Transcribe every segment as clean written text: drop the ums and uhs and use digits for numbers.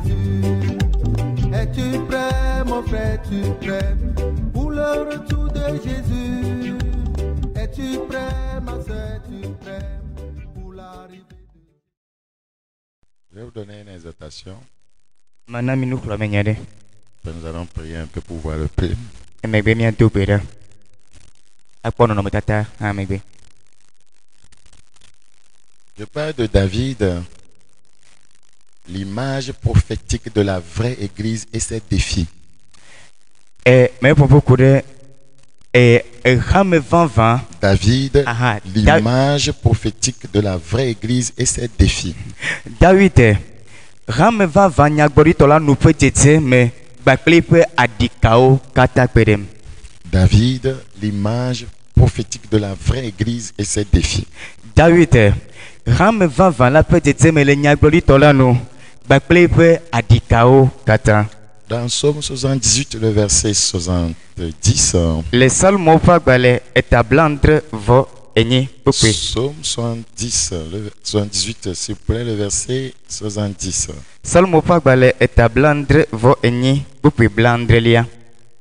Jésus. Es-tu prêt, mon frère, es-tu prêt pour le retour de Jésus? Es-tu prêt, ma soeur, es-tu prêt pour l'arrivée de Jésus? Je vais vous donner une exhortation. Mana minu kula menyade. Nous allons prier un peu pour voir le prix. Emegbe mi ado beda. Akpono no mutata amegbe. Je parle de David, l'image prophétique de la vraie église et ses défis. Me popo kude hame van David, Aha, l'image prophétique de la vraie église et ses défis. David hame van nyagbori tola nu pe tete me gbakle pe adikao kata pedem. David, l'image prophétique de la vraie église et ses défis. David hame van la pe tete me le nyagbori tola nu gbakle pe adikao kata. Dans Psaume 78, le verset 70, Le salmo fagbale etablandre vo enyi pope. Psaume 70, le 78, s'il vous plaît, le verset 70. Salmo fagbale etablandre vo enyi pope blandre lia.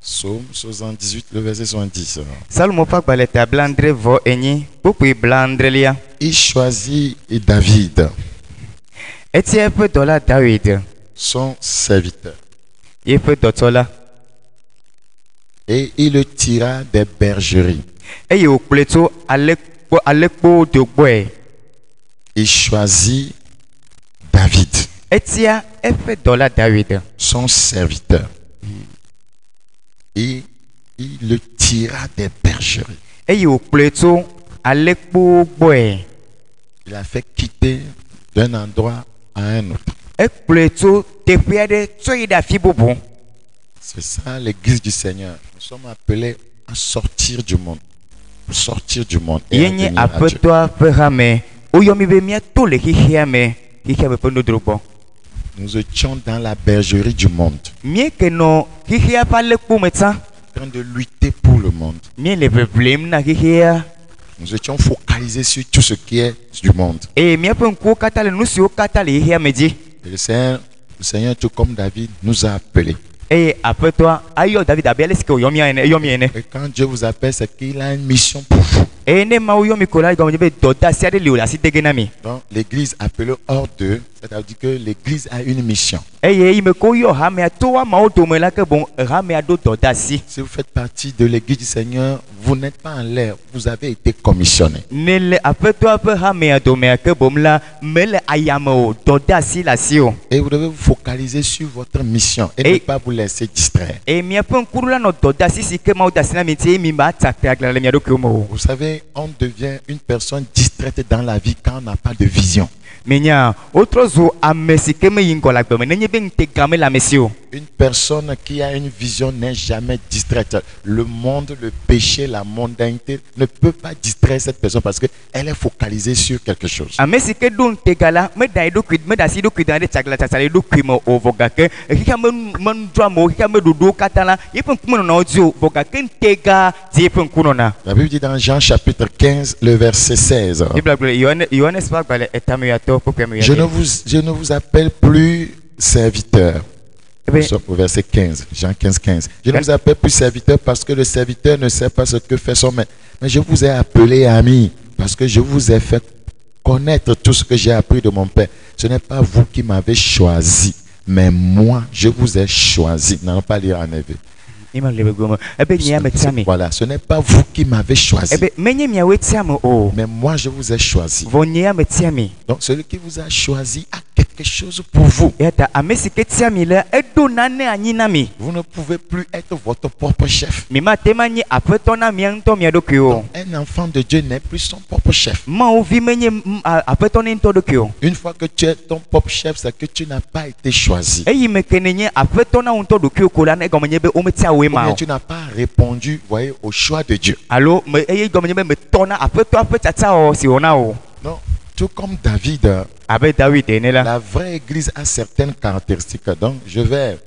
Psaume 78, le verset 70. Salmo fagbale etablandre vo enyi pope blandre lia. Il choisit David, Etie pe dola David son serviteur, ye pe dotola et il le tira des bergeries. eye okpleto alekpo dogboe. Il choisit David, Etia efe dola David son serviteur, et il le tira des bergeries. eye okpleto alekpo gboe. Il a fait quitter d'un endroit à un autre. Ekpleto teƒe tsoyi da fi bubu. C'est ça l'église du Seigneur. Nous sommes appelés à sortir du monde. Sortir du monde. Et à Yenye venir à Dieu. apetoa pe hame oyomi be mia to le hihia me hihia be pe nodrobo. Nous étions dans la bergerie du monde, Mie ke no hihia pa lekpo metsa. en train de lutter pour le monde. Mie le problem na hihia. Nous étions focalisés sur tout ce qui est du monde. E mie pe nko kata le nusi o kata le hihia meji. Et le Seigneur, tout comme David, nous a appelés. E apetoa ayo David abele ske oyomi ene yomi ene. Et quand Dieu vous appelle, c'est qu'il a une mission pour vous. E ne ma oyomi kola go be doda si ade le ola si degenami. Donc l'église appelée hors d'eux, c'est-à-dire que l'église a une mission. E ye ime ko yo hame atoa ma o me la ke bon hame ado doda si. Si vous faites partie de l'église du Seigneur, vous n'êtes pas en l'air, vous avez été commissionné. Ne le apetoa pe hame ado me ke bom la mele ayamo doda si la si o. Et vous devez vous focaliser sur votre mission et ne pas vous laisser distraire. E mia pe nkurula no doda si si ke ma o dasina mi ti mi ba takta agla le mia do ke mo. Vous savez, on devient une personne distraite dans la vie quand on n'a pas de vision. Menya otro zo amesi ke me yingola gbe me nenye be ntegrame la mesio. Une personne qui a une vision n'est jamais distraite. Le monde, le péché, la mondanité ne peut pas distraire cette personne parce qu'elle est focalisée sur quelque chose. Amesi ke do ntegala me dai do kwid me dasi do kwid ande chagla chasale do kwimo ovoga ke hika me ndwa mo hika me dodo katala yepe nkumo na odio voga ke ntega ti yepe nkuno na. La Bible dit dans Jean chapitre 15, le verset 16. Yohane spakbale etame ya to popia me Je ne vous appelle plus serviteur. Nous sommes au verset 15, Jean 15, 15. Je ne vous appelle plus serviteur parce que le serviteur ne sait pas ce que fait son maître. Mais je vous ai appelé ami parce que je vous ai fait connaître tout ce que j'ai appris de mon Père. Ce n'est pas vous qui m'avez choisi, mais moi, je vous ai choisi. N'allons pas lire en éveil. Voilà, ce n'est pas vous qui m'avez choisi, mais moi, je vous ai choisi. Donc, celui qui vous a choisi a quelque chose pour vous. Vous ne pouvez plus être votre propre chef. Donc, Un enfant de Dieu n'est plus son propre chef. Une fois que tu es ton propre chef, c'est que tu n'as pas été choisi. Ou bien tu n'as pas répondu, voyez, au choix de Dieu. Non, tout comme David, la vraie église a certaines caractéristiques. Donc, je vais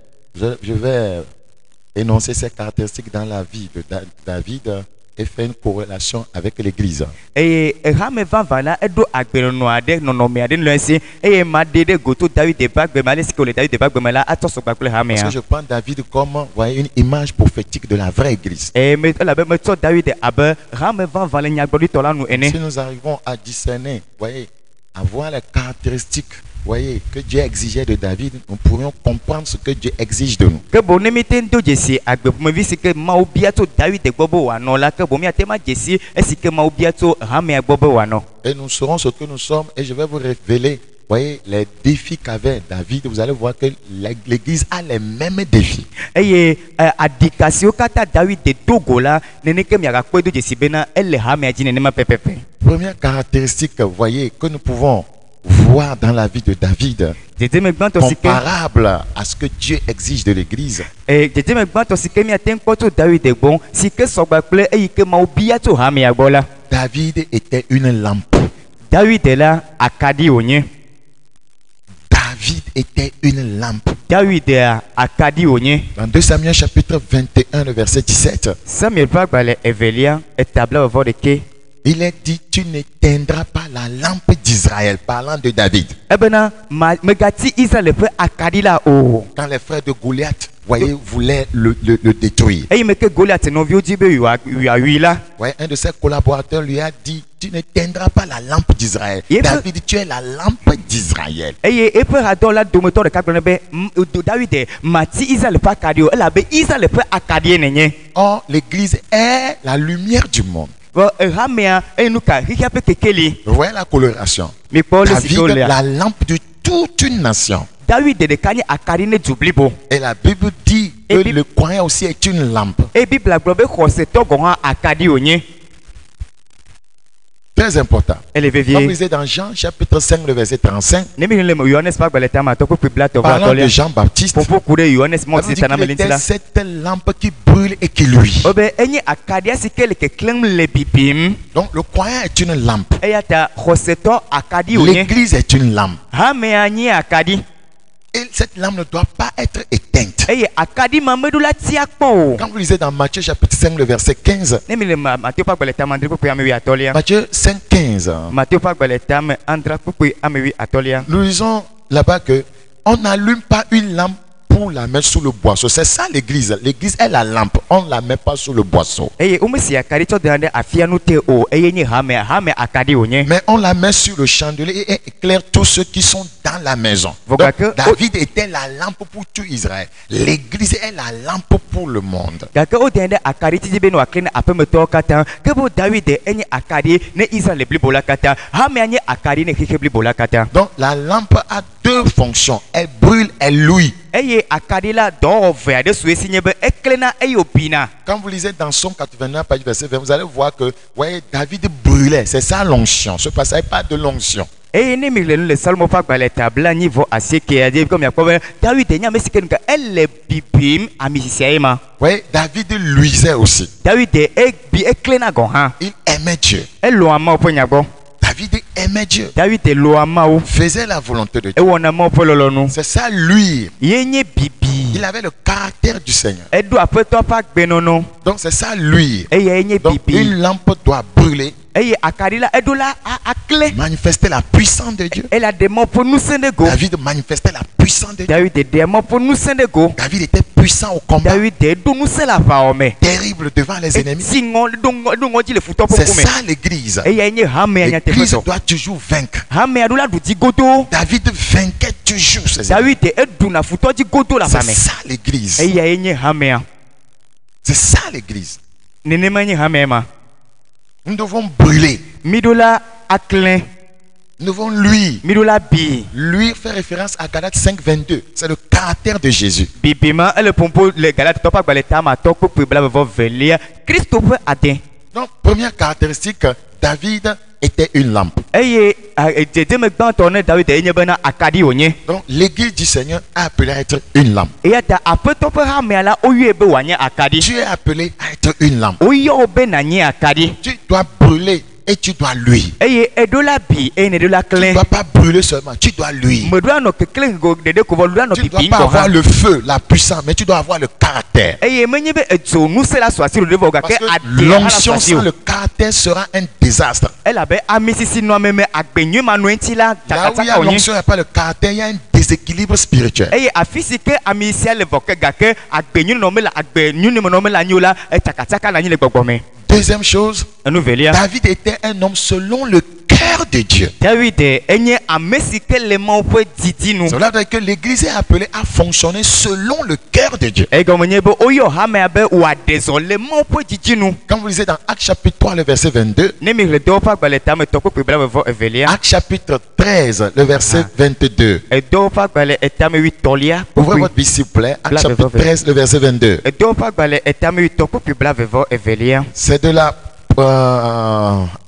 énoncer ces caractéristiques dans la vie de David et fait une corrélation avec l'église. Et Hame van vala edo agbeno ade nonome ade nlesi e ma dede goto David de bag be male sikole David de bag be mala atoso bakule Hame. Parce que je prends David comme voyez, une image prophétique de la vraie église. Et mais la be metto David abe Hame van vala nyagbodi tola nu ene. Si nous arrivons à discerner, voyez, à voir les caractéristiques, voyez, que Dieu exigeait de David, nous pourrions comprendre ce que Dieu exige de nous. Que bon nemite ndo jesi agbe me visi ke ma obiato David de gbobo wa no la ke bon mi atema jesi esi ke ma obiato Hame gbobo wa no. Et nous serons ce que nous sommes et je vais vous révéler, voyez, les défis qu'avait David. Vous allez voir que l'église a les mêmes défis. Et adikasio kata David de Togo la nene ke mi aga kwedo jesi bena elle Hame ajine ne ma pepepe. Première caractéristique, voyez, que nous pouvons voir dans la vie de David, comparable à ce que Dieu exige de l'église. David était une lampe. David était une lampe. Dans 2 Samuel chapitre 21, le verset 17. Il est dit, tu n'éteindras pas la lampe d'Israël, parlant de David. Quand les frères de Goliath, voyez, voulaient le détruire. Voyez, un de ses collaborateurs lui a dit, tu n'éteindras pas la lampe d'Israël. David, tu es la lampe d'Israël. Or, l'église est la lumière du monde. Vous voyez la coloration. David, la lampe de toute une nation. Et la Bible dit que le croyant aussi est une lampe. Très important. Quand vous lisez dans Jean chapitre 5, le verset 35, parlant de Jean-Baptiste, il était cette lampe qui brûle et qui luit. Donc le croyant est une lampe. L'église est une lampe. Et cette lampe ne doit pas être éteinte. Quand vous lisez dans Matthieu chapitre 5, le verset 15, Matthieu 5, 15, nous lisons là-bas que on n'allume pas une lampe pour la mettre sous le boisseau. C'est ça l'église. L'église est la lampe. On ne la met pas sous le boisseau. Mais on la met sur le chandelier et éclaire tous ceux qui sont dans la maison. Donc, David était la lampe pour tout Israël. L'église est la lampe pour le monde. Donc la lampe a deux fonctions. Elle brûle, elle luit. Quand vous lisez dans Somme 89, page verset 20, vous allez voir que voyez, David brûlait. C'est ça l'onction. Ce passage pas de l'onction. Oui, David luisait aussi. Il aimait Dieu. David aimait Dieu. Faisait la volonté de Dieu. C'est ça lui. Il avait le caractère du Seigneur. Donc c'est ça lui. Donc une lampe doit brûler. Manifester la puissance de Dieu. David manifestait la puissance de Dieu. David était puissant au combat. Terrible devant les ennemis. C'est ça l'église. L'église doit toujours vaincre. David vainquait toujours ses ennemis. C'est ça l'église. C'est ça l'église. Nous devons brûler. Nous devons luire. Luire fait référence à Galates 5, 22. C'est le caractère de Jésus. Donc, première caractéristique, David était une lampe. Donc, l'église du Seigneur a appelé à être une lampe. Tu es appelé à être une lampe. Tu dois brûler et tu dois luire. eye edola bi eye nedola Tu ne clé dois pas brûler seulement, tu dois luire. me doit no clé go dede ko doit no Tu ne dois pipi pas ko avoir ha le feu, la puissance, mais tu dois avoir le caractère. eye menye be edzo nu se la swasi de voga Parce ke que ade l'onction sans le caractère sera un désastre. ela be amisisi no meme agbenyu manu enti la Là où il y a takataka onye l'onction, il n'y a pas le caractère, il y a un déséquilibre spirituel. eye afisi ke amisia le voke gake agbenyu no me la agbenyu ni no me la nyola takataka na nyi le gbogbome. Deuxième chose, Nouvelia David était un homme selon le cœur de Dieu. David enye amesi ke le mo pe didinu Cela veut dire que l'église est appelée à fonctionner selon le cœur de Dieu. ego menye bo oyo ha me abe wa désolé mo pe didinu Quand vous lisez dans Actes chapitre 3, le verset 22, ne mi redo pa gbaleta me toko pe bla vo evelia Actes chapitre 13, le verset 22. edo pa gbale etame 8 tolia Ouvrez votre Bible s'il vous plaît. Actes chapitre 13, le verset 22. edo pa gbale etame 8 toko pe bla vo evelia C'est de là,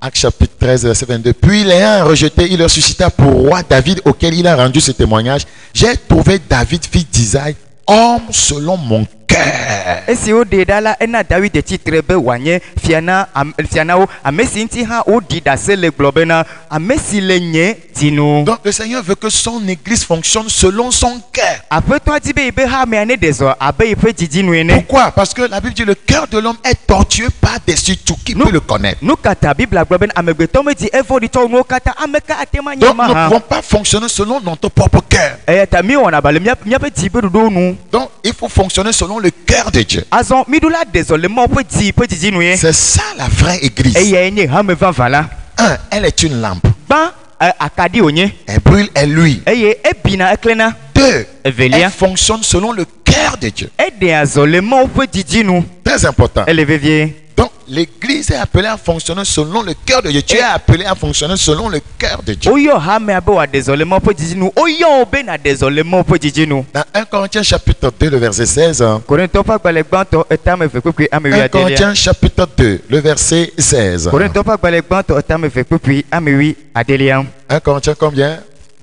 Actes chapitre 13, verset 22. Puis l'ayant rejeté, il leur suscita pour roi David, auquel il a rendu ce témoignage. J'ai trouvé David, fils d'Isaïe, homme selon mon cœur. esi o de dala ena David de titre be wanye fiana fiana o amesi nti ha o di da se le globe na amesi le nye tinu Donc le Seigneur veut que son église fonctionne selon son cœur. ape to ati be be ha me ane dezo abe ipe didinu ene Pourquoi? Parce que la Bible dit le cœur de l'homme est tortueux par des tout qui Nous- peut le connaître. nu kata bibla globe na amegbe to me di evo di to no kata ameka atema Donc nyama nous ne ha pouvons pas fonctionner selon notre propre cœur. ta mi wona bale mia pe di be do nu Donc il faut fonctionner selon le cœur de Dieu. azon midula désolé mo pe di pe didinu ye C'est ça la vraie église. eye enye ha me va vala Un, elle est une lampe. ba akadi onye Elle brûle, elle luit. eye ebina eklena Deux, evelia elle fonctionne selon le cœur de Dieu. ede azole mo pe didinu Très important. elevevie Donc l'église est appelée à fonctionner selon le cœur de Dieu. Tu es appelé à fonctionner selon le cœur de Dieu. oyo ha me abe wa désolé mo pe didinu oyo obe na désolé mo pe didinu Dans 1 Corinthiens chapitre 2, le verset 16. Korinto pa gbale gbanto etame fe pepe ame 1 wi adelia Corinthiens chapitre 2, le verset 16. Korinto pa gbale gbanto etame fe pepe ame wi adelia 1 Corinthiens combien?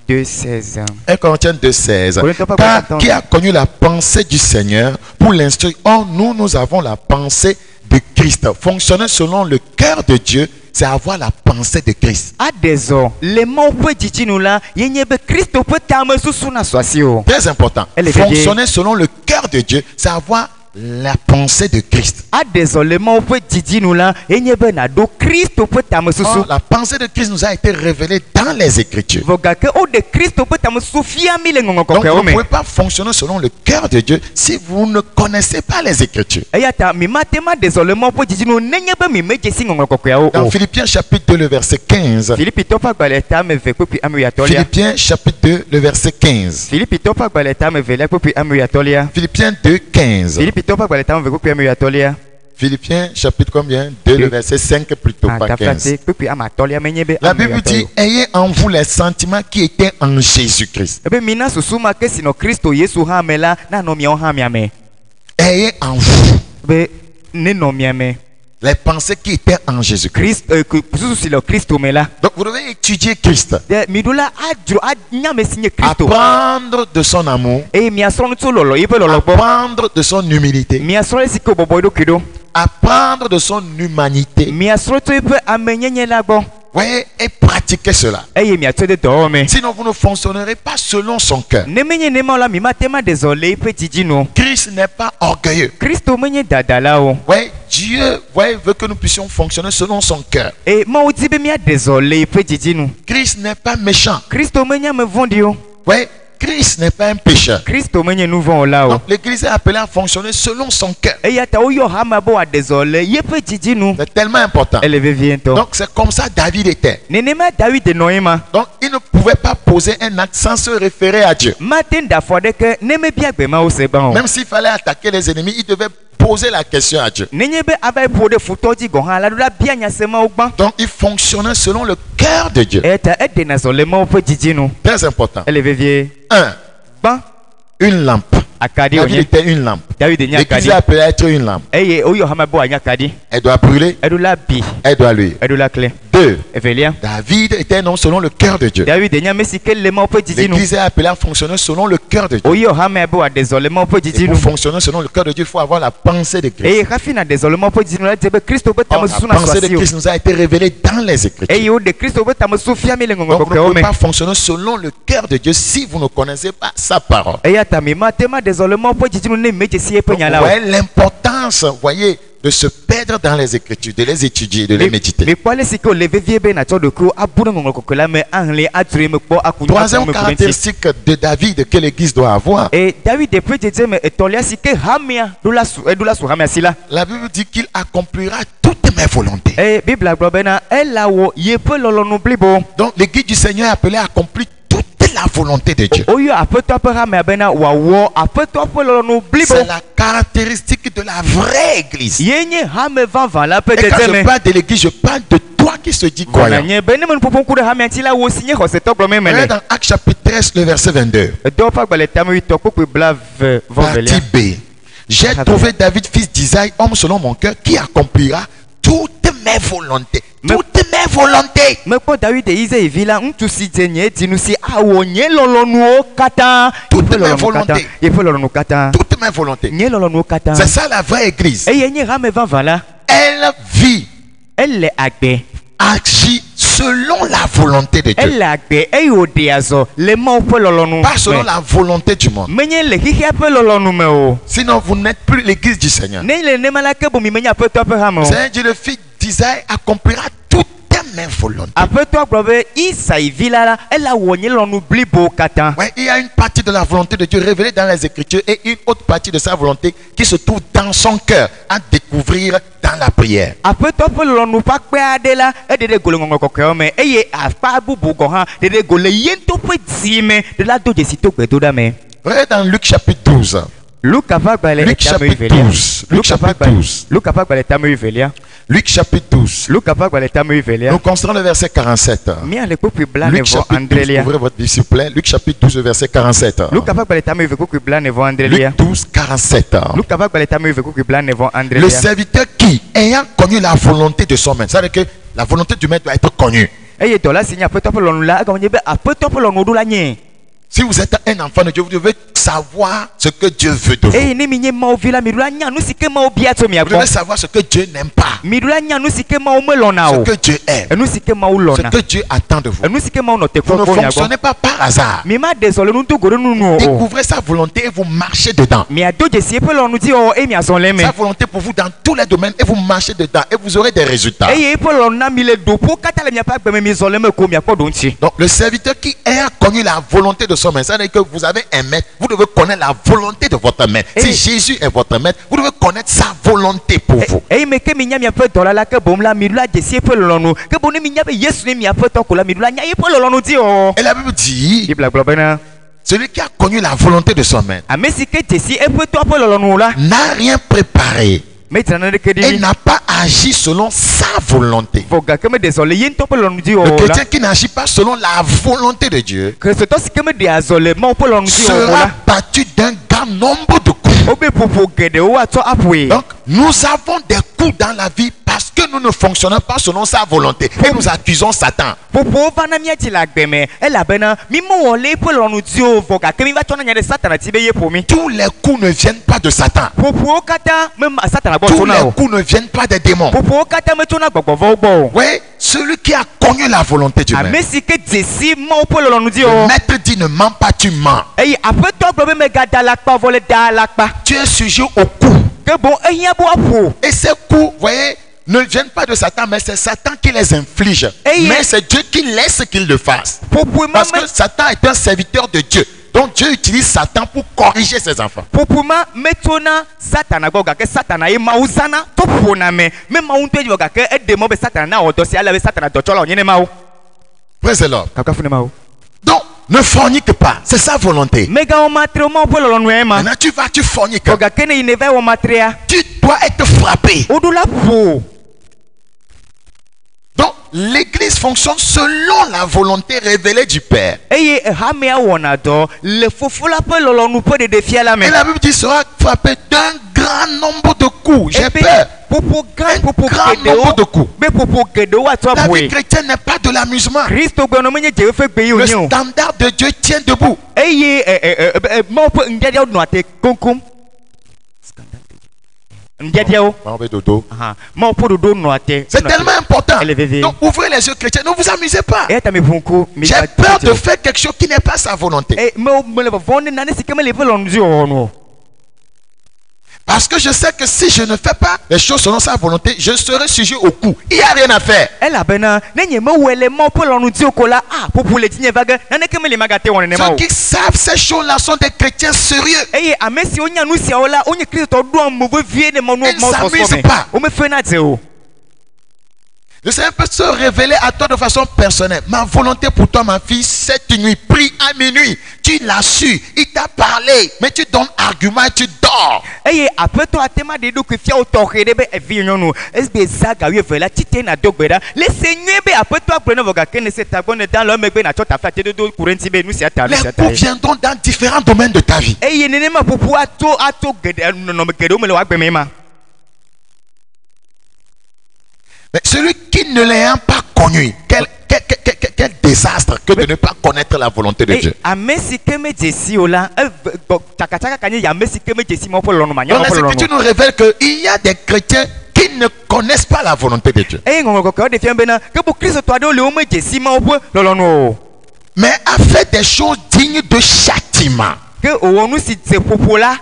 2:16 1 Corinthiens 2, 16. Corinthiens pas Car content. qui a connu la pensée du Seigneur pour l'instruire? Or, nous avons la pensée de Christ. Fonctionner selon le cœur de Dieu, c'est avoir la pensée de Christ. adezo le mo pe didinu la yenye be Kristo pe tame susu na swasi o Très important. Elle est Fonctionner selon le cœur de Dieu, c'est avoir la pensée de Christ. adezo le mo pe didinu la yenye be na do Kristo pe tame susu Or, la pensée de Christ nous a été révélée dans les Écritures. vogake o de Kristo pe tame susu fiami le ngongoko Donc, ke vous o ne me pouvez pas fonctionner selon le cœur de Dieu si vous ne connaissez pas les Écritures. eyata mi matema désolé mo pe didinu nenye be mi meje si ngongoko ke o Dans Philippiens chapitre 2, le verset 15. Philippi to pa gbale etame fe pepe ame wi atolia Philippiens chapitre 2, le verset 15. Philippi to pa gbale etame fe le pepe ame wi atolia Philippiens 2, 15. Philippi to pa gbale etame fe pepe ame wi atolia Philippiens chapitre combien? 2, le verset 5 plutôt, pas 15. tafate pepe ame atolia menye be La ame wi Bible dit, atolia ayez en vous les sentiments qui étaient en Jésus-Christ. ebe mina susuma ke sino Kristo Yesu ha me la na no mi o ha mi ame Ayez en vous be ne no mi ame les pensées qui étaient en Jésus-Christ. susu si le Kristo me la Donc vous devez étudier Christ. de midula adro nyame sinye Kristo Apprendre de son amour. e mi asoro nto lolo ibe lolo gbo Apprendre de son humilité. mi asoro sike bobo do kido Apprendre de son humanité. mi asoro to ibe amenyenye la gbo Voyez, et pratiquez cela. eye mi atode do me Sinon, vous ne fonctionnerez pas selon son cœur. ne menye ne ma la mi matema désolé ipe didino Christ n'est pas orgueilleux. Kristo menye dadala o Ouais, Dieu veut que nous puissions fonctionner selon son cœur. e ma odi be mi désolé ipe didino Christ n'est pas méchant. Kristo menye me vondi o Ouais, Christ n'est pas un pécheur. Kristo menye nous vont là o Donc l'église est appelée à fonctionner selon son cœur. eyata oyo ha ma bo désolé yepe didino C'est tellement important. eleve viento Donc c'est comme ça David était. nenema David noima Donc il ne pouvait pas poser un acte sans se référer à Dieu. matin d'afode que neme bia gbe ma o se ban o Même s'il fallait attaquer les ennemis, il devait poser la question à Dieu. nenye be abai po de futoji go ha la do la bia nya se ma o gban Donc il fonctionnait selon le cœur de Dieu. eta ede na zole ma o pe didino Très important. eleve vie Un, ban une lampe. akadi David onye était une lampe. L'église est appelée à être une lampe. Elle doit brûler. Elle doit luire. 2. David était un homme selon le cœur de Dieu. L'église est appelée à fonctionner selon le cœur de Dieu. Et pour fonctionner selon le cœur de Dieu, il faut avoir la pensée de Christ. Or, la pensée de Christ nous a été révélée dans les Écritures. Donc, vous ne pouvez pas fonctionner selon le cœur de Dieu si vous ne connaissez pas sa parole. Donc, vous voyez l'importance, voyez, de se perdre dans les Écritures, de les étudier, de les méditer. Troisième caractéristique de David que l'Église doit avoir. La Bible dit qu'il accomplira toutes mes volontés. Donc l'Église du Seigneur est appelée à accomplir toute la volonté de Dieu. C'est la caractéristique de la vraie Église. Et quand je parle de l'Église, je parle de toi qui se dis croyant. Regardez dans Actes chapitre 13, le verset 22. Partie B. J'ai trouvé David, fils d'Isaïe, homme selon mon cœur, qui accomplira toutes mes volontés. Toutes mes volontés. Toutes mes volontés. Toutes mes volontés. C'est ça la vraie Église. Elle vit, agit selon la volonté de Dieu. Pas selon la volonté du monde. Sinon, vous n'êtes plus l'Église du Seigneur. C'est dit le fils d'Isaïe accomplira toutes mes volontés. Ouais, il y a une partie de la volonté de Dieu révélée dans les Écritures et une autre partie de sa volonté qui se trouve dans son cœur à découvrir dans la prière. Regardez dans Luc chapitre 12. Luc chapitre 12. Luc chapitre 12. Luc chapitre 12. Nous considérons le verset 47. Luc chapitre 12, ouvrez votre Bible s'il vous plaît. Luc chapitre 12, verset 47. Luc 12, 47. Le serviteur qui, ayant connu la volonté de son maître, c'est-à-dire que la volonté du maître doit être connue. Si vous êtes un enfant de Dieu, vous devez savoir ce que Dieu veut de vous. Vous devez savoir ce que Dieu n'aime pas. Ce que Dieu aime. Ce que Dieu attend de vous. Vous ne fonctionnez pas par hasard. Découvrez sa volonté et vous marchez dedans. Sa volonté pour vous dans tous les domaines et vous marchez dedans et vous aurez des résultats. Donc le serviteur qui a connu la volonté de son maître, c'est-à-dire que vous avez un maître, vous devez connaître la volonté de votre maître. Si Jésus est votre maître, vous devez connaître sa volonté pour vous. Et la Bible dit, celui qui a connu la volonté de son maître n'a rien préparé. Il n'a pas agi selon sa volonté. Le chrétien qui n'agit pas selon la volonté de Dieu sera battu d'un grand nombre de coups. Donc, nous avons des coups dans la vie parce que nous ne fonctionnons pas selon sa volonté et nous accusons Satan. Tous les coups ne viennent pas de Satan. Tous les coups ne viennent pas des démons. Oui, celui qui a connu la volonté du maître. Le maître dit ne mens pas, tu mens. Tu es sujet au coup. Et ces coups, vous voyez, ne viennent pas de Satan, mais c'est Satan qui les inflige. Mais c'est Dieu qui laisse qu'il le fasse. Parce que Satan est un serviteur de Dieu. Donc Dieu utilise Satan pour corriger ses enfants. Praise the Lord. Donc, ne fornique pas, c'est sa volonté. Maintenant, tu forniques. Tu dois être frappé. Donc, l'église fonctionne selon la volonté révélée du Père. eye hamea wɔna dɔ le fofo la ƒe lɔlɔnu ƒe ɖeɖefia la me. Et la Bible dit sera frappé d'un grand nombre de coups. J'ai Ebe peur. popo gã popo grand nombre de geɖewo coups. be popo geɖewo atsɔ La vie boe. chrétienne n'est pas de l'amusement. Kristo gbɔnɔ menye dzeƒe gbe yi Le wonye o. standard de Dieu tient debout. Eye Mawu ƒe ŋuɖiaɖiawo nɔ te koŋkoŋ. Ŋuɖiaɖiawo. Mawu ƒe ɖoɖo nɔ te. C'est tellement important. Elle est vivée. Donc ouvrez les yeux chrétiens. Ne vous amusez pas. Eya ta mi ʋu ŋku. J'ai peur de faire quelque chose qui n'est pas sa volonté. Me le vɔvɔm ne nane si ke mele eƒe lɔnu dzi wɔwɔ nu o. Parce que je sais que si je ne fais pas les choses selon sa volonté, je serai sujet au coup. Il n'y a rien à faire. Elabena ne nye mewɔe le Mawu ƒe lɔnu dzi o ko la ƒoƒo le dzinye va ge naneke mele magate wɔ nenema Ceux o. qui savent ces choses-là sont des chrétiens sérieux. Eye ame siwo nya nu siawo la wonye kristotɔ ɖo mo vevie ne mɔnu Ils ne s'amusent me. pas. Womefena dze o. Le Seigneur peut se révéler à toi de façon personnelle. Ma volonté pour toi, ma fille, cette nuit, prie à minuit. Tu l'as su, il t'a parlé, mais tu donnes argument et tu dors. Eye aƒetɔ atema ɖe ɖokui fia wo tɔxɛ ɖe be evi nyɔnu esbe zaga wi eve la tite na do gbe ɖa le se nyuie be aƒetɔ agblɔ ne vɔ gake ne se tagbɔ ne dan le emegbe natsɔ tafla te dodo ku ɖe ŋuti be nu sia ta nu Les sia ta coups viendront dans différents domaines de ta vie. eye nenema ƒoƒo ato geɖe nɔnɔme geɖewo me le wɔ agbeme ma. Mais celui qui ne l'ayant pas connu, quel désastre que de ne pas connaître la volonté de Dieu. Ame si ke me dzesi o la tsakatsaka kanye ame si ke me dzesi Mawu ƒe lɔnu ma nya Donc Mawu ƒe l'Écriture lɔnu. nous révèle qu'il y a des chrétiens qui ne connaissent pas la volonté de Dieu. Eye ŋɔŋlɔ kɔkɔewo ɖe fia bena ke bo kristotɔ aɖewo le wo me dzesi Mawu ƒe lɔlɔnu o. Mais a fait des choses dignes de châtiment. Ke owɔ nu si dze ƒoƒo la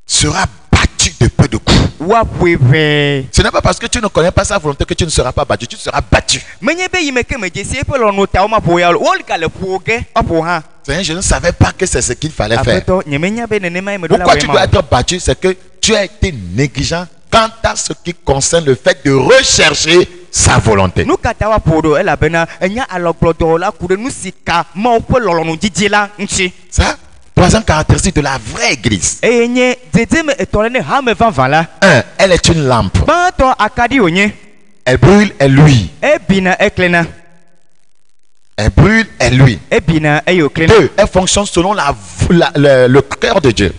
Sera battu de peu de coups. woaƒoe ʋɛɛ. Ce n'est pas parce que tu ne connais pas sa volonté que tu ne seras pas battu. Tu seras battu. Menye be yi me ke me dzesi eƒe lɔnu ta womaƒo ya o wo ga le ƒo ge woaƒo hã. Seigneur, je ne savais pas que c'est ce qu'il fallait faire. Aƒetɔ nyemenya be nenema ye me ɖo la Pourquoi tu wɔe dois ma o. être battu? C'est que tu as été négligent quant à ce qui concerne le fait de rechercher sa volonté. Nu ka ta woaƒo ɖo elabena enya alɔgblɔdɔ la ku ɖe nu si ka Mawu ƒe lɔlɔnu didi la ŋuti. Ça, troisième caractéristique de la vraie église. Eye nye dzedzeme etɔ̃ le ne hame vavã la. Un, elle est une lampe. Gbãtɔ akaɖi wònye. Elle brûle, elle luit. Ebina eklena. Elle brûle, elle luit. Ebina eye wòklena. Deux, elle fonctionne selon le cœur de Dieu.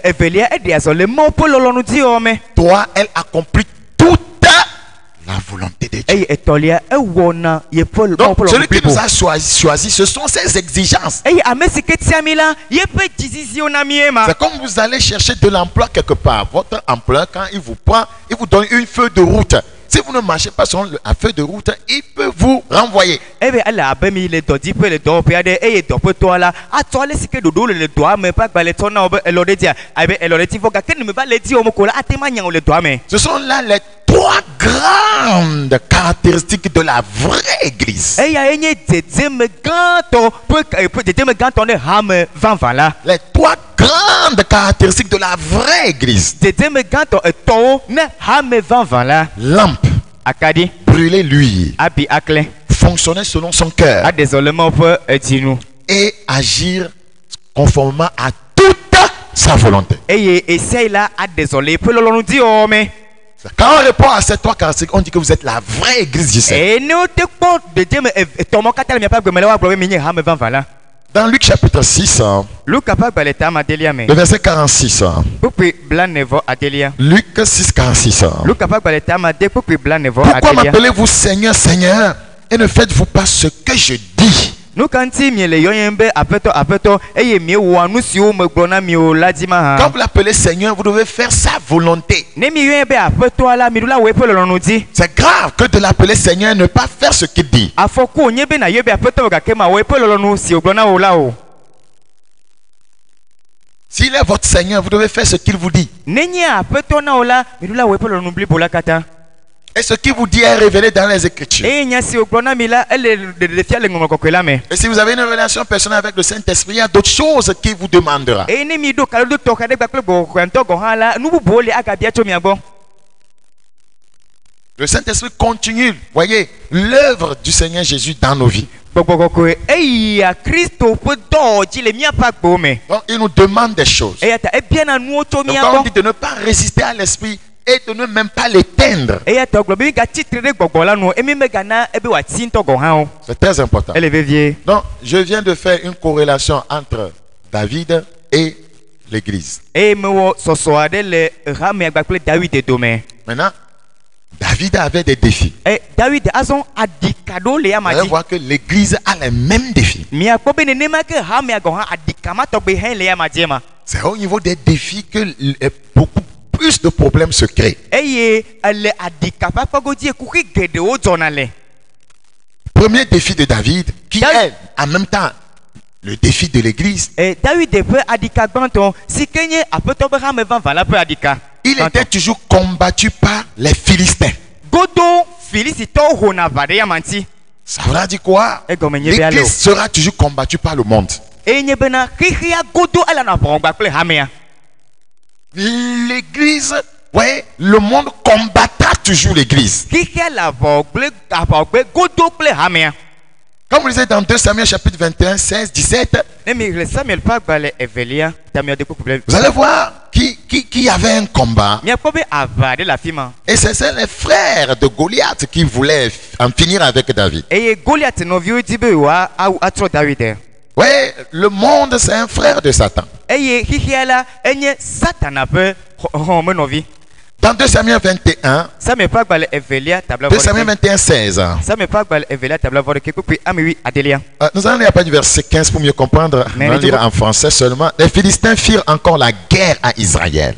Evelia eɖi azɔ le Mawu ƒe lɔlɔnu dzi wɔwɔ me. Trois, elle accomplit toute la volonté de Dieu. Eye etɔ̃lia ewɔna yeƒe Mawu Donc, ƒe celui lɔlɔnu qui nous blibo. a choisi, ce sont ses exigences. Eye ame si ke tia mi la yeƒe dziziziwo na mi ye ma. C'est comme vous allez chercher de l'emploi quelque part. Votre employeur, quand il vous prend, il vous donne une feuille de route. Si vous ne marchez pas selon la feuille de route, il peut vous renvoyer. Ebe ele abe mi le dɔdziƒe le dɔwɔƒe aɖe eye dɔƒetɔa la atsɔ ale si ke ɖoɖo le dɔa me ƒe agbalẽ tsɔ na wo be elɔ ɖe dzia abe elɔ ɖe dzi vɔ gake ne me va le dzi wo me ko la ate ma nya wo le dɔa me. Ce sont là les trois grandes caractéristiques de la vraie église. Eya ye nye dzedzeme gãtɔ ƒe dzedzeme gãtɔ ne hame vavã la. Les trois grandes caractéristiques de la vraie église. Dzedzeme gãtɔ etɔ̃wo ne hame vavã la. Lampe, Akaɖi brûler l'huile, abi aklẽ fonctionner selon son cœur aɖe zɔ le Mawu ƒe edzinu et agir conformément à toute sa volonté. eye esia yi la aɖe zɔ le eƒe lɔlɔnu dzi wɔwɔ me. Quand on répond à ces trois caractéristiques, on dit que vous êtes la vraie église du Seigneur. Eye ne wote kpɔ dzedzeme etɔ̃ mawo katã le miaƒe agbe me la woagblɔ be mi nye hame vavã la. Dans Luc chapitre 6, Luka ƒe agbalẽ ta adelia me. le verset 46. Kpukpui blaenevɔ adelia. Luc 6, 46. Luka ƒe agbalẽ ta ade kpukpui blaenevɔ Pourquoi adelia. m'appelez-vous Seigneur, Seigneur, et ne faites-vous pas ce que je dis? Nu ka ŋuti miele yɔyem be aƒetɔ aƒetɔ eye miewɔa nu siwo megblɔ na mi o la dzi ma Quand hã. vous l'appelez Seigneur, vous devez faire sa volonté. Ne mi yɔe be aƒetɔa la miɖo la wɔ eƒe lɔlɔnu dzi. C'est grave que de l'appeler Seigneur et ne pas faire ce qu'il dit. Afɔku wònye be nàyɔ be aƒetɔ gake ma wɔ eƒe lɔlɔnu si wògblɔ na wò la o. S'il est votre Seigneur, vous devez faire ce qu'il vous dit. Nenye aƒetɔ na wò la miɖo la wɔ eƒe lɔlɔnu blibo la katã. Et ce qu'il vous dit est révélé dans les Écritures. Eye nya si wògblɔ na mi la ele ɖeɖefia le ŋɔŋlɔ kɔkɔe la me. Et si vous avez une relation personnelle avec le Saint-Esprit, il y a d'autres choses qu'il vous demandera. Eye ne mi ɖo kalodo tɔxɛ ɖe gbakple gbɔgbɔntɔ gɔ hã la nu bubuwo le agabia tso mia gbɔ. Le Saint-Esprit continue, voyez, l'œuvre du Seigneur Jésus dans nos vies. Gbɔgbɔ kɔkɔe eyia Kristo ƒe dɔ dzi le miaƒe agbewo me. Donc, il nous demande des choses. Eya ta ebiana nuwo tso Donc, mia quand on gbɔ. dit de ne pas résister à l'Esprit, et de ne même pas l'éteindre. eya tɔ gblɔ be mi gatsi tre ɖe gbɔgbɔ la nu emi megana ebe wòati ŋutɔ gɔ hã o. C'est très important. ele vevie. Donc, je viens de faire une corrélation entre David et l'église. eye mewɔ sɔsɔ aɖe le Hameagba kple David dome. Maintenant, David avait des défis. David azɔ adika ɖewo le Vous yama allez dzi. voir que l'église a les mêmes défis. miakpɔ be nenema ke Hamea gɔ hã adika ma tɔgbe hã le yama dzi ma. C'est au niveau des défis que beaucoup plus de problèmes se créent. eye le adika ƒe akpago dzi kuxi geɖewo dzɔna le. Premier défi de David, qui est en même temps le défi de l'église. David ƒe adika gbãtɔ si ke nye aƒetɔ ƒe hame vavã la ƒe adika. Il était toujours combattu par les Philistins. Godo Filistitɔwo hona aʋa ɖe yama ŋuti. Ça veut dire quoi? Egɔme nye be ale o. L'église sera toujours combattue par le monde. eye nye bena xexea godo ele nɔ aʋawɔgba kple Hamea. L'église, ouais, le monde combattra toujours l'église. Xexea le aʋawɔgbe godo kple Hamea. Comme vous lisez dans 2 Samuel chapitre 21, 16, 17, Ne mi le Samuel ƒe agbalẽ evelia tamia de kpekpe. vous allez voir qui avait un combat. Miakpɔ be aʋa ɖe le afi ma. Et c'est les frères de Goliath qui voulaient en finir avec David. eye Goliath nɔviwo di be atrɔ David. Oui, le monde c'est un frère de Satan. eye xexea la enye Satana ƒe xɔmenɔvi. Dans 2 Samuel 21, Samuel ƒe agbalẽ evelia tabla 2 Samuel 21, 16. Samuel ƒe agbalẽ evelia tabla vɔ ɖeke kpekpe ame wi adelia. Nous allons lire à partir du verset 15 pour mieux comprendre. Mais On va lire en français seulement. Les Philistins firent encore la guerre à Israël.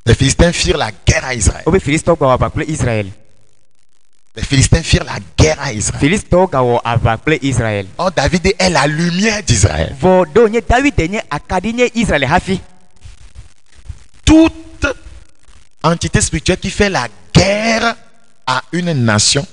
Les Philistins firent la guerre à Israël. Wobe Filistɔwo gawɔ aʋa kple Israel. Les Philistins firent la guerre à Israël. Filistɔwo gawɔ aʋa kple Israel. Oh, David est la lumière d'Israël. Vɔ ɖewo nye David nye akaɖi nye Israel hafi. Toute entité spirituelle qui fait la guerre à une nation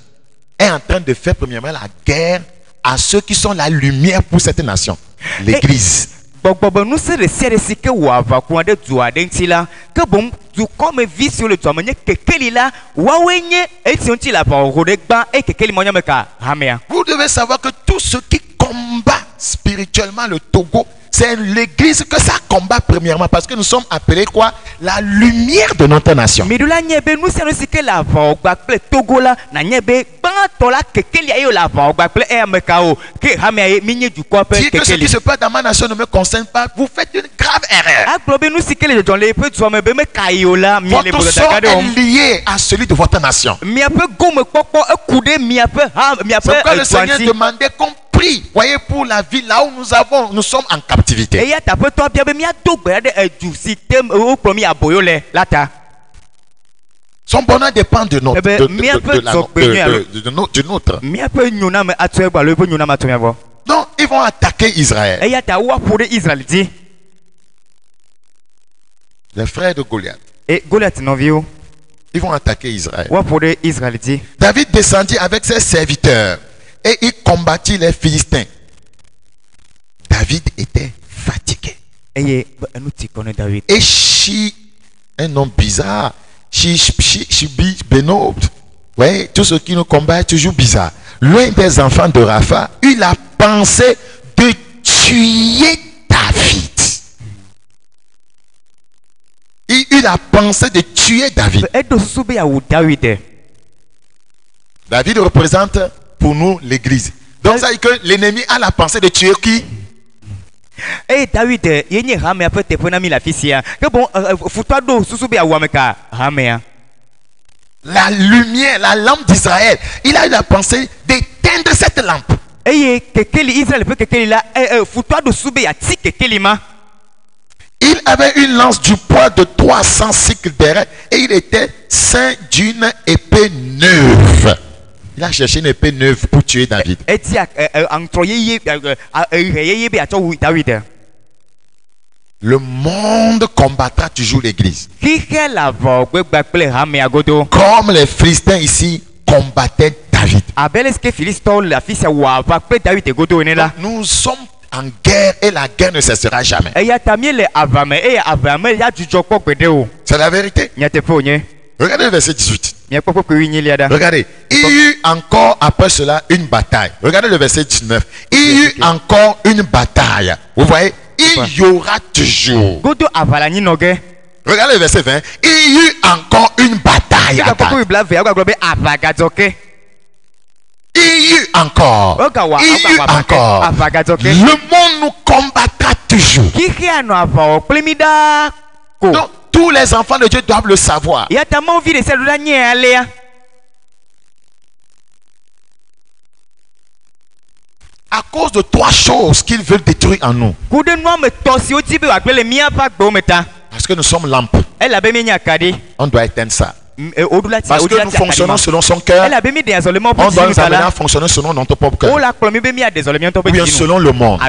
est en train de faire premièrement la guerre à ceux qui sont la lumière pour cette nation. L'église. Gbɔgbɔ be nu sia ɖe si ke wɔ aʋakua ɖe du aɖe ŋuti la, ke boŋ dukɔmevi siwo le dua me nye kekeli la, woawoe nye esi ŋuti le aʋawɔwɔ ɖe gbã eye kekeli ma nyame ka Hamea. Vous devez savoir que tous ceux qui combattent spirituellement le Togo, c'est l'église que ça combat premièrement parce que nous sommes appelés quoi? La lumière de notre nation. Miɖo la nye be nu sia nu si ke le aʋawɔgba kple Togo la nanye be gbãtɔ la kekelia ye le aʋawɔgba kple ame kawo ke Hamea ye mi nye dukɔa ƒe Dire que ce qui kekeli. se passe dans ma nation ne me concerne pas, vous faites une grave erreur. Agblɔ be nu si ke le dzɔdzɔm le eƒe dua me be meka yi o la mi le Votre bolotaka sort ɖe est wɔm. lié à celui de votre nation. Miaƒe gomekpɔkpɔ eku ɖe miaƒe C'est pourquoi le dua Seigneur ŋuti. demandait qu'on prie, voyez, pour la vie là où nous sommes en captivité. Eya ta aƒetɔ bia be miado gbe ɖe edu si te wokplɔ mi aboyo le la ta. Son bonheur dépend de notre, Eh ben, du nôtre. Miaƒe nyoname atsɔ egbe alo eƒe nyoname atɔ mia gbɔ. Donc, ils vont attaquer Israël. Eya ta woaƒo ɖe Israel dzi. Les frères de Goliath, Goliath nɔviwo ils vont attaquer Israël. woaƒo ɖe Israel dzi. David descendit avec ses serviteurs et il combattit les Philistins. David était fatigué. Eye enu ti kɔ ne David. Et un nom bizarre, Shibi Benob, ouais, tous ceux qui nous combattent toujours bizarre. L'un des enfants de Rapha eut la pensée de tuer David. Il eut la pensée de tuer David. Eɖo susu be yawu David. David représente pour nous l'église. Donc ça veut dire que l'ennemi a la pensée de tuer qui? Eye David ye nye Hamea ƒe teƒe na mi le afi sia. Ke boŋ futɔa ɖo susu be yawu ame ka Hamea. La lumière, la lampe d'Israël. Il a eu la pensée d'éteindre cette lampe. Eye kekeli Israel ƒe kekeli la futɔa ɖo susu be yati kekeli ma. Il avait une lance du poids de 300 cycles d'airain et il était ceint d'une épée neuve. Il a cherché une épée neuve pour tuer David. Eti aŋtrɔ yeye eɣe yeye be atsɔ wu David. Le monde combattra toujours l'église. Xixe le aʋawɔgbe gba kple Hamea godo. Comme les Philistins ici combattaient David. Abe le sike Filistɔwo le afi sia wɔ aʋa kple David godo ene la. Nous sommes en guerre et la guerre ne cessera jamais. Eya ta mi le aʋa me eye aʋa me ya dzudzɔ kpɔ gbe ɖe o. C'est la vérité. Nyateƒe wonye. Regardez le verset 18. Miakpɔ kpekpe wi nyilia ɖa. Regardez. Il y eut encore après cela une bataille. Regardez le verset 19. Il y eut encore une bataille. Vous voyez, il y aura toujours. Godo aʋa le anyinɔge. Regardez le verset 20. Il y eut encore une bataille à Gath. Il y eut encore. Il y eut encore. Le monde nous combattra toujours. Donc, tous les enfants de Dieu doivent le savoir. À cause de 3 choses qu'ils veulent détruire en nous. Parce que nous sommes lampes. On doit éteindre ça. Parce que nous fonctionnons selon son cœur. On doit nous amener à fonctionner selon notre propre cœur. Ou bien selon le monde.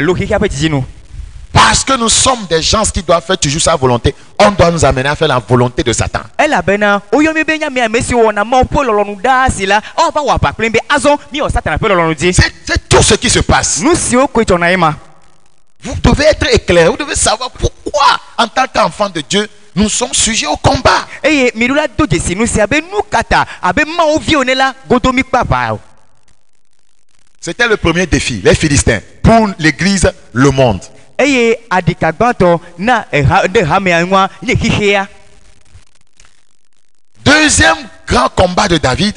Parce que nous sommes des gens qui doivent faire toujours sa volonté. On doit nous amener à faire la volonté de Satan. C'est tout ce qui se passe. Vous devez être éclairé. Vous devez savoir pourquoi, en tant qu'enfant de Dieu, nous sommes sujets au combat. C'était le premier défi, les Philistins, pour l'église, le monde. Deuxième grand combat de David.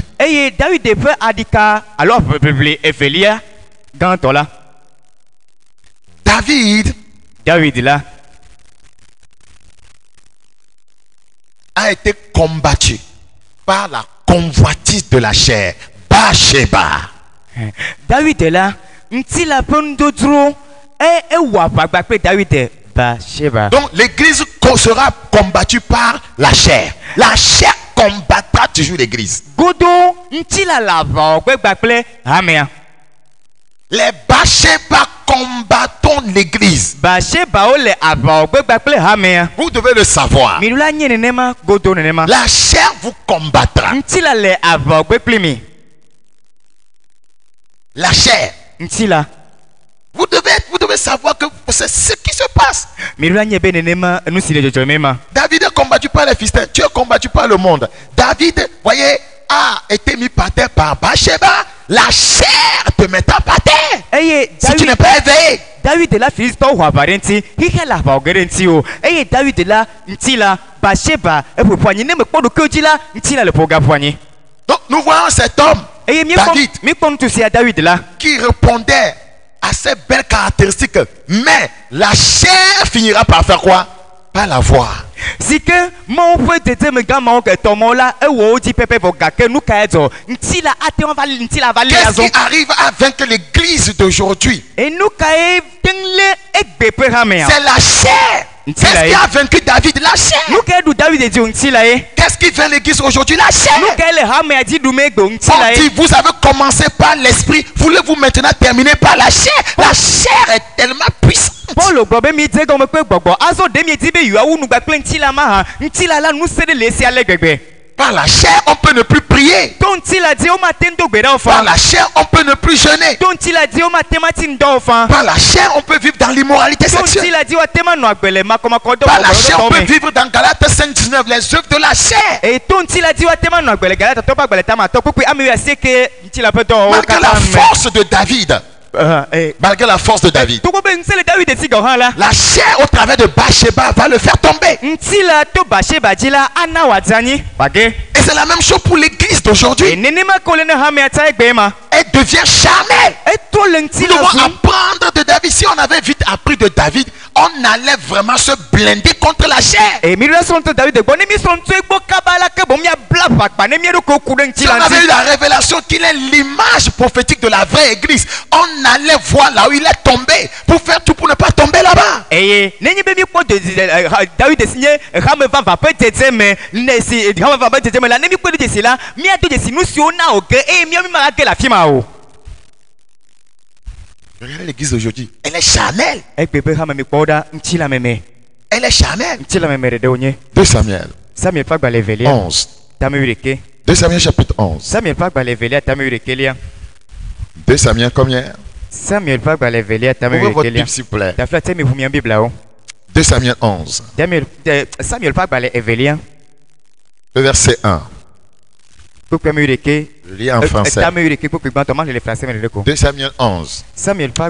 David a été combattu par la convoitise de la chair, Bathsheba. David est là. Donc l'église sera combattue par la chair. La chair combattra toujours l'église. Les Bathsheba combattons l'église. Vous devez le savoir. La chair vous combattra. La chair. Vous devez savoir que c'est ce qui se passe. David est combattu par les Philistins. Tu es combattu par le monde. David, voyez, a été mis par terre par Bathsheba. La chair te mettra par terre. Si tu n'es pas éveillé. David est là, Philiste, ou Havarenti, Hikela Vaugrencio, et David est là, Ntila, Bathsheba, et pour poigner, ne me pas de Kodila, Ntila le programme poigné. Donc nous voyons cet homme, David, qui répondait à ces belles caractéristiques, mais la chair finira par faire quoi? Pas la voir. Si que mon frère était me gamin que ton mot là et où dit pépé pour que nous caïdo ntila ate on va ntila va qu'est-ce qui arrive à vaincre l'église d'aujourd'hui? Et nous caïd tengle et bépé ramé. C'est la chair. Qu'est-ce qui a vaincu David? La chair. Nous caïdou David dit ntila e. Qu'est-ce qui vainc l'église aujourd'hui? La chair. Nous caïd le ramé a dit doumé go ntila e. Vous avez commencé par l'esprit, voulez-vous maintenant terminer par la chair? La chair est tellement puissante. Paul le problème il dit comme peu bobo azo demi dit be yuwa nous ba ntila ma ntila là nous c'est de laisser aller bébé. Par la chair, on peut ne plus prier. Par la chair, on peut ne plus jeûner. Par la chair, on peut vivre dans l'immoralité sexuelle. Par la chair, on peut vivre dans Galates 5:19, les œuvres de la chair. Malgré la force de David. Malgré la force de David, la chair au travers de Bathsheba va le faire tomber. Et c'est la même chose pour l'église d'aujourd'hui. Elle devient charnelle. Nous devons apprendre de David. Si on avait vite appris de David, on allait vraiment se blinder contre la chair. Si on avait eu la révélation qu'il est l'image prophétique de la vraie église, on allait voir là où il est tombé pour faire tout pour ne pas tomber là-bas. Regardez l'église d'aujourd'hui. Elle est charnelle. Elle est charnelle. 2 Samuel 11. 2 Samuel chapitre 11. 2 Samuel combien? Ouvrez votre Bible s'il vous plaît. 2 Samuel 11. Le verset 1. Je lis en français. 2 Samuel 11.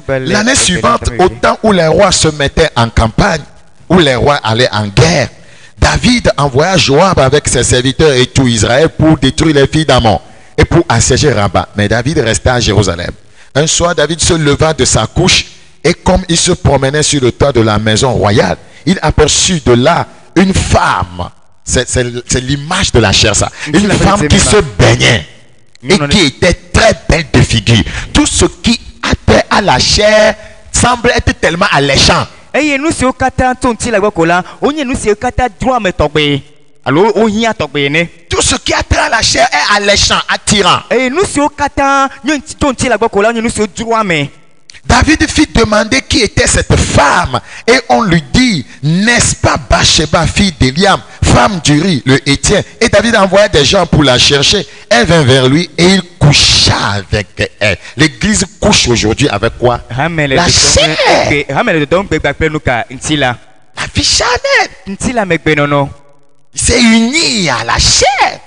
L'année suivante, au temps où les rois se mettaient en campagne, où les rois allaient en guerre, David envoya Joab avec ses serviteurs et tout Israël pour détruire les filles d'Ammon et pour assiéger Rabat. Mais David resta à Jérusalem. Un soir, David se leva de sa couche et comme il se promenait sur le toit de la maison royale, il aperçut de là une femme. C'est l'image de la chair, ça. Une femme qui se baignait et qui était très belle de figure. Tout ce qui attrait à la chair semble être tellement alléchant. nous si okata tonti la gokola, onye nous si okata droit me togbe. Alors ohia togbe ne. Tout ce qui attrait à la chair est alléchant, attirant. Nous si okata nyonti tonti la gokola, onye nous si droit me. David fit demander qui était cette femme et on lui dit, n'est-ce pas Bathsheba, fille d'Eliam, femme d'Uri, le Hétien? Et David envoya des gens pour la chercher. Elle vint vers lui et il coucha avec elle. L'église couche aujourd'hui avec quoi? La chair. La vie charnelle. Il s'est uni à la chair.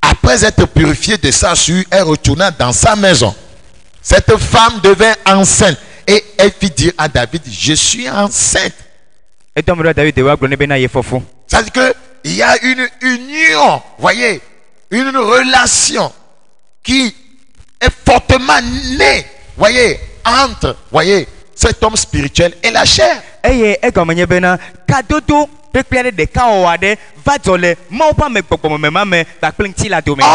Après être purifiée de sa souillure, elle retourna dans sa maison. Cette femme devint enceinte et elle fit dire à David, je suis enceinte. C'est-à-dire qu'il y a une union, voyez, une relation qui est fortement née, voyez, entre, voyez, cet homme spirituel et la chair. Or,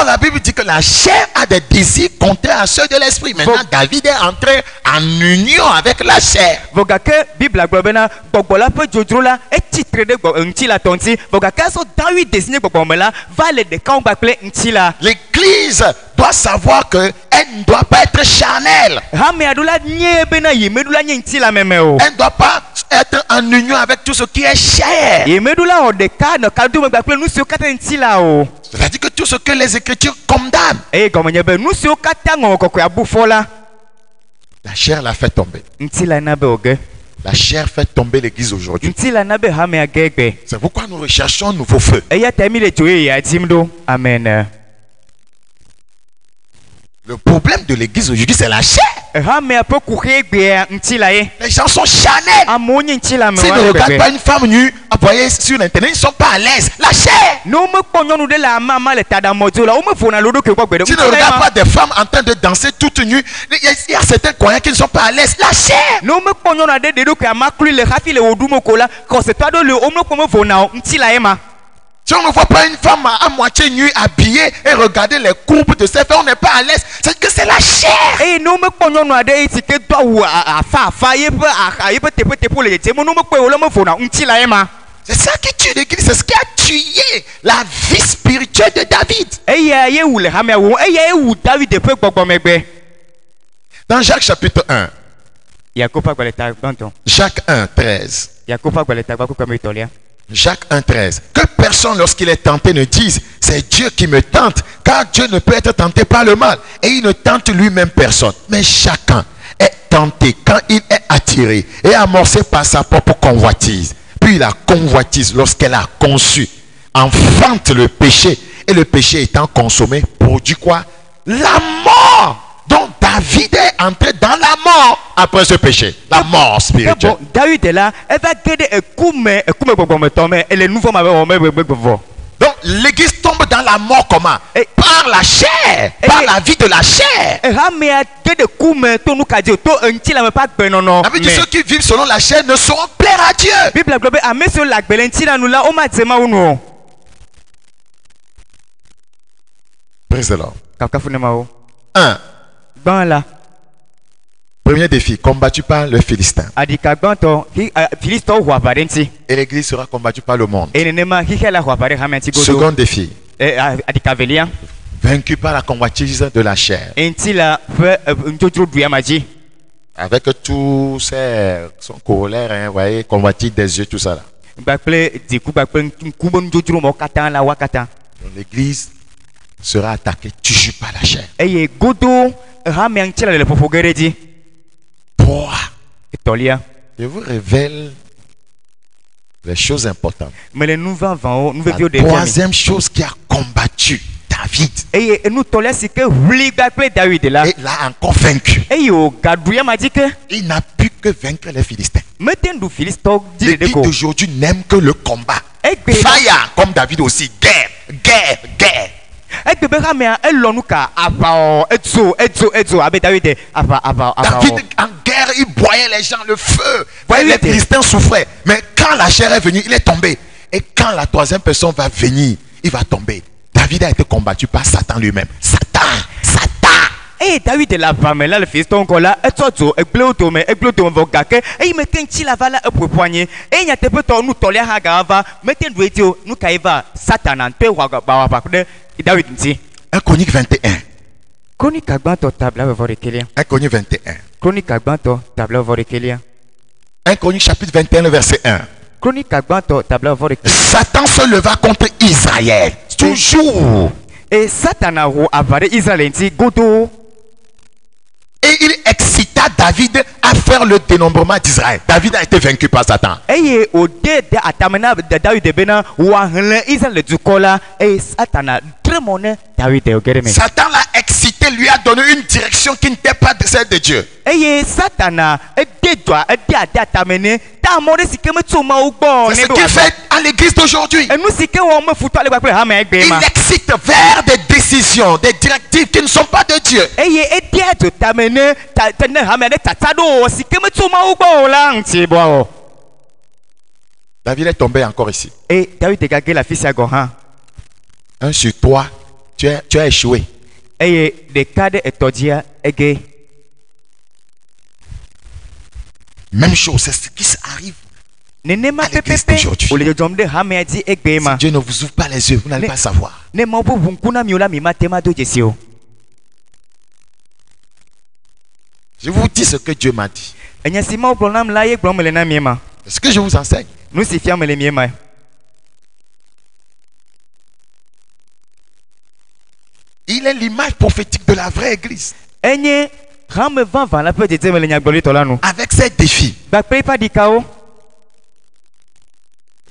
la Bible dit que la chair a des désirs contraires à ceux de l'esprit. Maintenant, David est entré en union avec la chair. L'église doit savoir qu'elle ne doit pas être charnelle. Elle ne doit pas être en union avec tout ce qui est chair. C'est-à-dire que tout ce que les Écritures condamnent, la chair l'a fait tomber. La chair fait tomber l'église aujourd'hui. C'est pourquoi nous recherchons un nouveau feu. Amen. Le problème de l'église aujourd'hui, c'est la chair. Les gens sont charnels. S'ils ne regardent pas une femme nue envoyée sur l'internet, ils ne sont pas à l'aise. La chair. S'ils ne regardent pas des femmes en train de danser toutes nues, il y a certains croyants qui ne sont pas à l'aise. La chair. Si on ne voit pas une femme à moitié nue, habillée et regarder les courbes de ses fesses, on n'est pas à l'aise. C'est que c'est la chair. C'est ça qui tue l'église. C'est ce qui a tué la vie spirituelle de David. Dans Jacques chapitre 1. Jacques 1, 13. Jacques 1,13. Que personne, lorsqu'il est tenté, ne dise c'est Dieu qui me tente, car Dieu ne peut être tenté par le mal. Et il ne tente lui-même personne. Mais chacun est tenté quand il est attiré et amorcé par sa propre convoitise. Puis la convoitise, lorsqu'elle a conçu, enfante le péché. Et le péché étant consommé, produit quoi? La mort. Donc David est entré dans la mort après ce péché, la mort spirituelle. Donc l'église tombe dans la mort comment? Par la chair, par la vie de la chair. La vie de ceux qui vivent selon la chair ne sauront plaire à Dieu. Praise the Lord. 1. Premier défi, combattu par le Philistin. Et l'église sera combattue par le monde. Second défi, vaincu par la convoitise de la chair. Avec tout son corollaire, hein, voyez, convoitise des yeux, tout ça là. L'église sera attaquée toujours par la chair. Je vous révèle les choses importantes. La troisième chose qui a combattu David et l'a encore vaincu. Il n'a pu que vaincre les Philistins. L'église d'aujourd'hui n'aime que le combat. Fire, comme David aussi. Guerre, guerre, guerre. David en guerre, il broyait les gens, le feu. Les Philistins souffraient. Mais quand la chair est venue, il est tombé. Et quand la troisième personne va venir, il va tomber. David a été combattu par Satan lui-même. Satan, Satan. Et David est là-bas, mais là le fils ton là, et toi tu es blotto, mais et blotto mon gars, et il mettait un petit laval pour poignet, et il y a des petits nous tolère à Gava, mettez le radio, nous caïva, Satan, en peu, David dit. 1 Chronique 21. Chronique à banto table à voir 1 Chronique 21. Chronique à banto table à voir 1 Chronique chapitre 21, le verset 1. Chronique à banto table à voir Satan se leva contre Israël. Toujours. Et Satan a avaré Israël, dit Godo. Et il excita David à faire le dénombrement d'Israël. David a été vaincu par Satan. Et au dé de Atamena de David de Bena, ou à Israël du Kola, et Satan a tremoné David de Ogéreme. Satan l'a excité, lui a donné une direction qui n'était pas celle de Dieu. Et Satan a aidé toi, aidé à t'amener, t'as montré ce que me tourma au bon. C'est ce qu'il fait à l'église d'aujourd'hui. Et nous, c'est que on me fout à l'époque. Il excite vers des décisions, des directives qui ne sont pas de Dieu. Et aidé à t'amener, David est tombé encore ici. Et David a gagné la fille à Gohan. Un sur toi, tu as échoué. Et des cadres et Todia égé. Même chose, c'est ce qui arrive à l'église d'aujourd'hui. Si Dieu ne vous ouvre pas les yeux, vous n'allez pas savoir. Je vous dis ce que Dieu m'a dit. Ce que je vous enseigne. Il est l'image prophétique de la vraie église. Avec ses défis.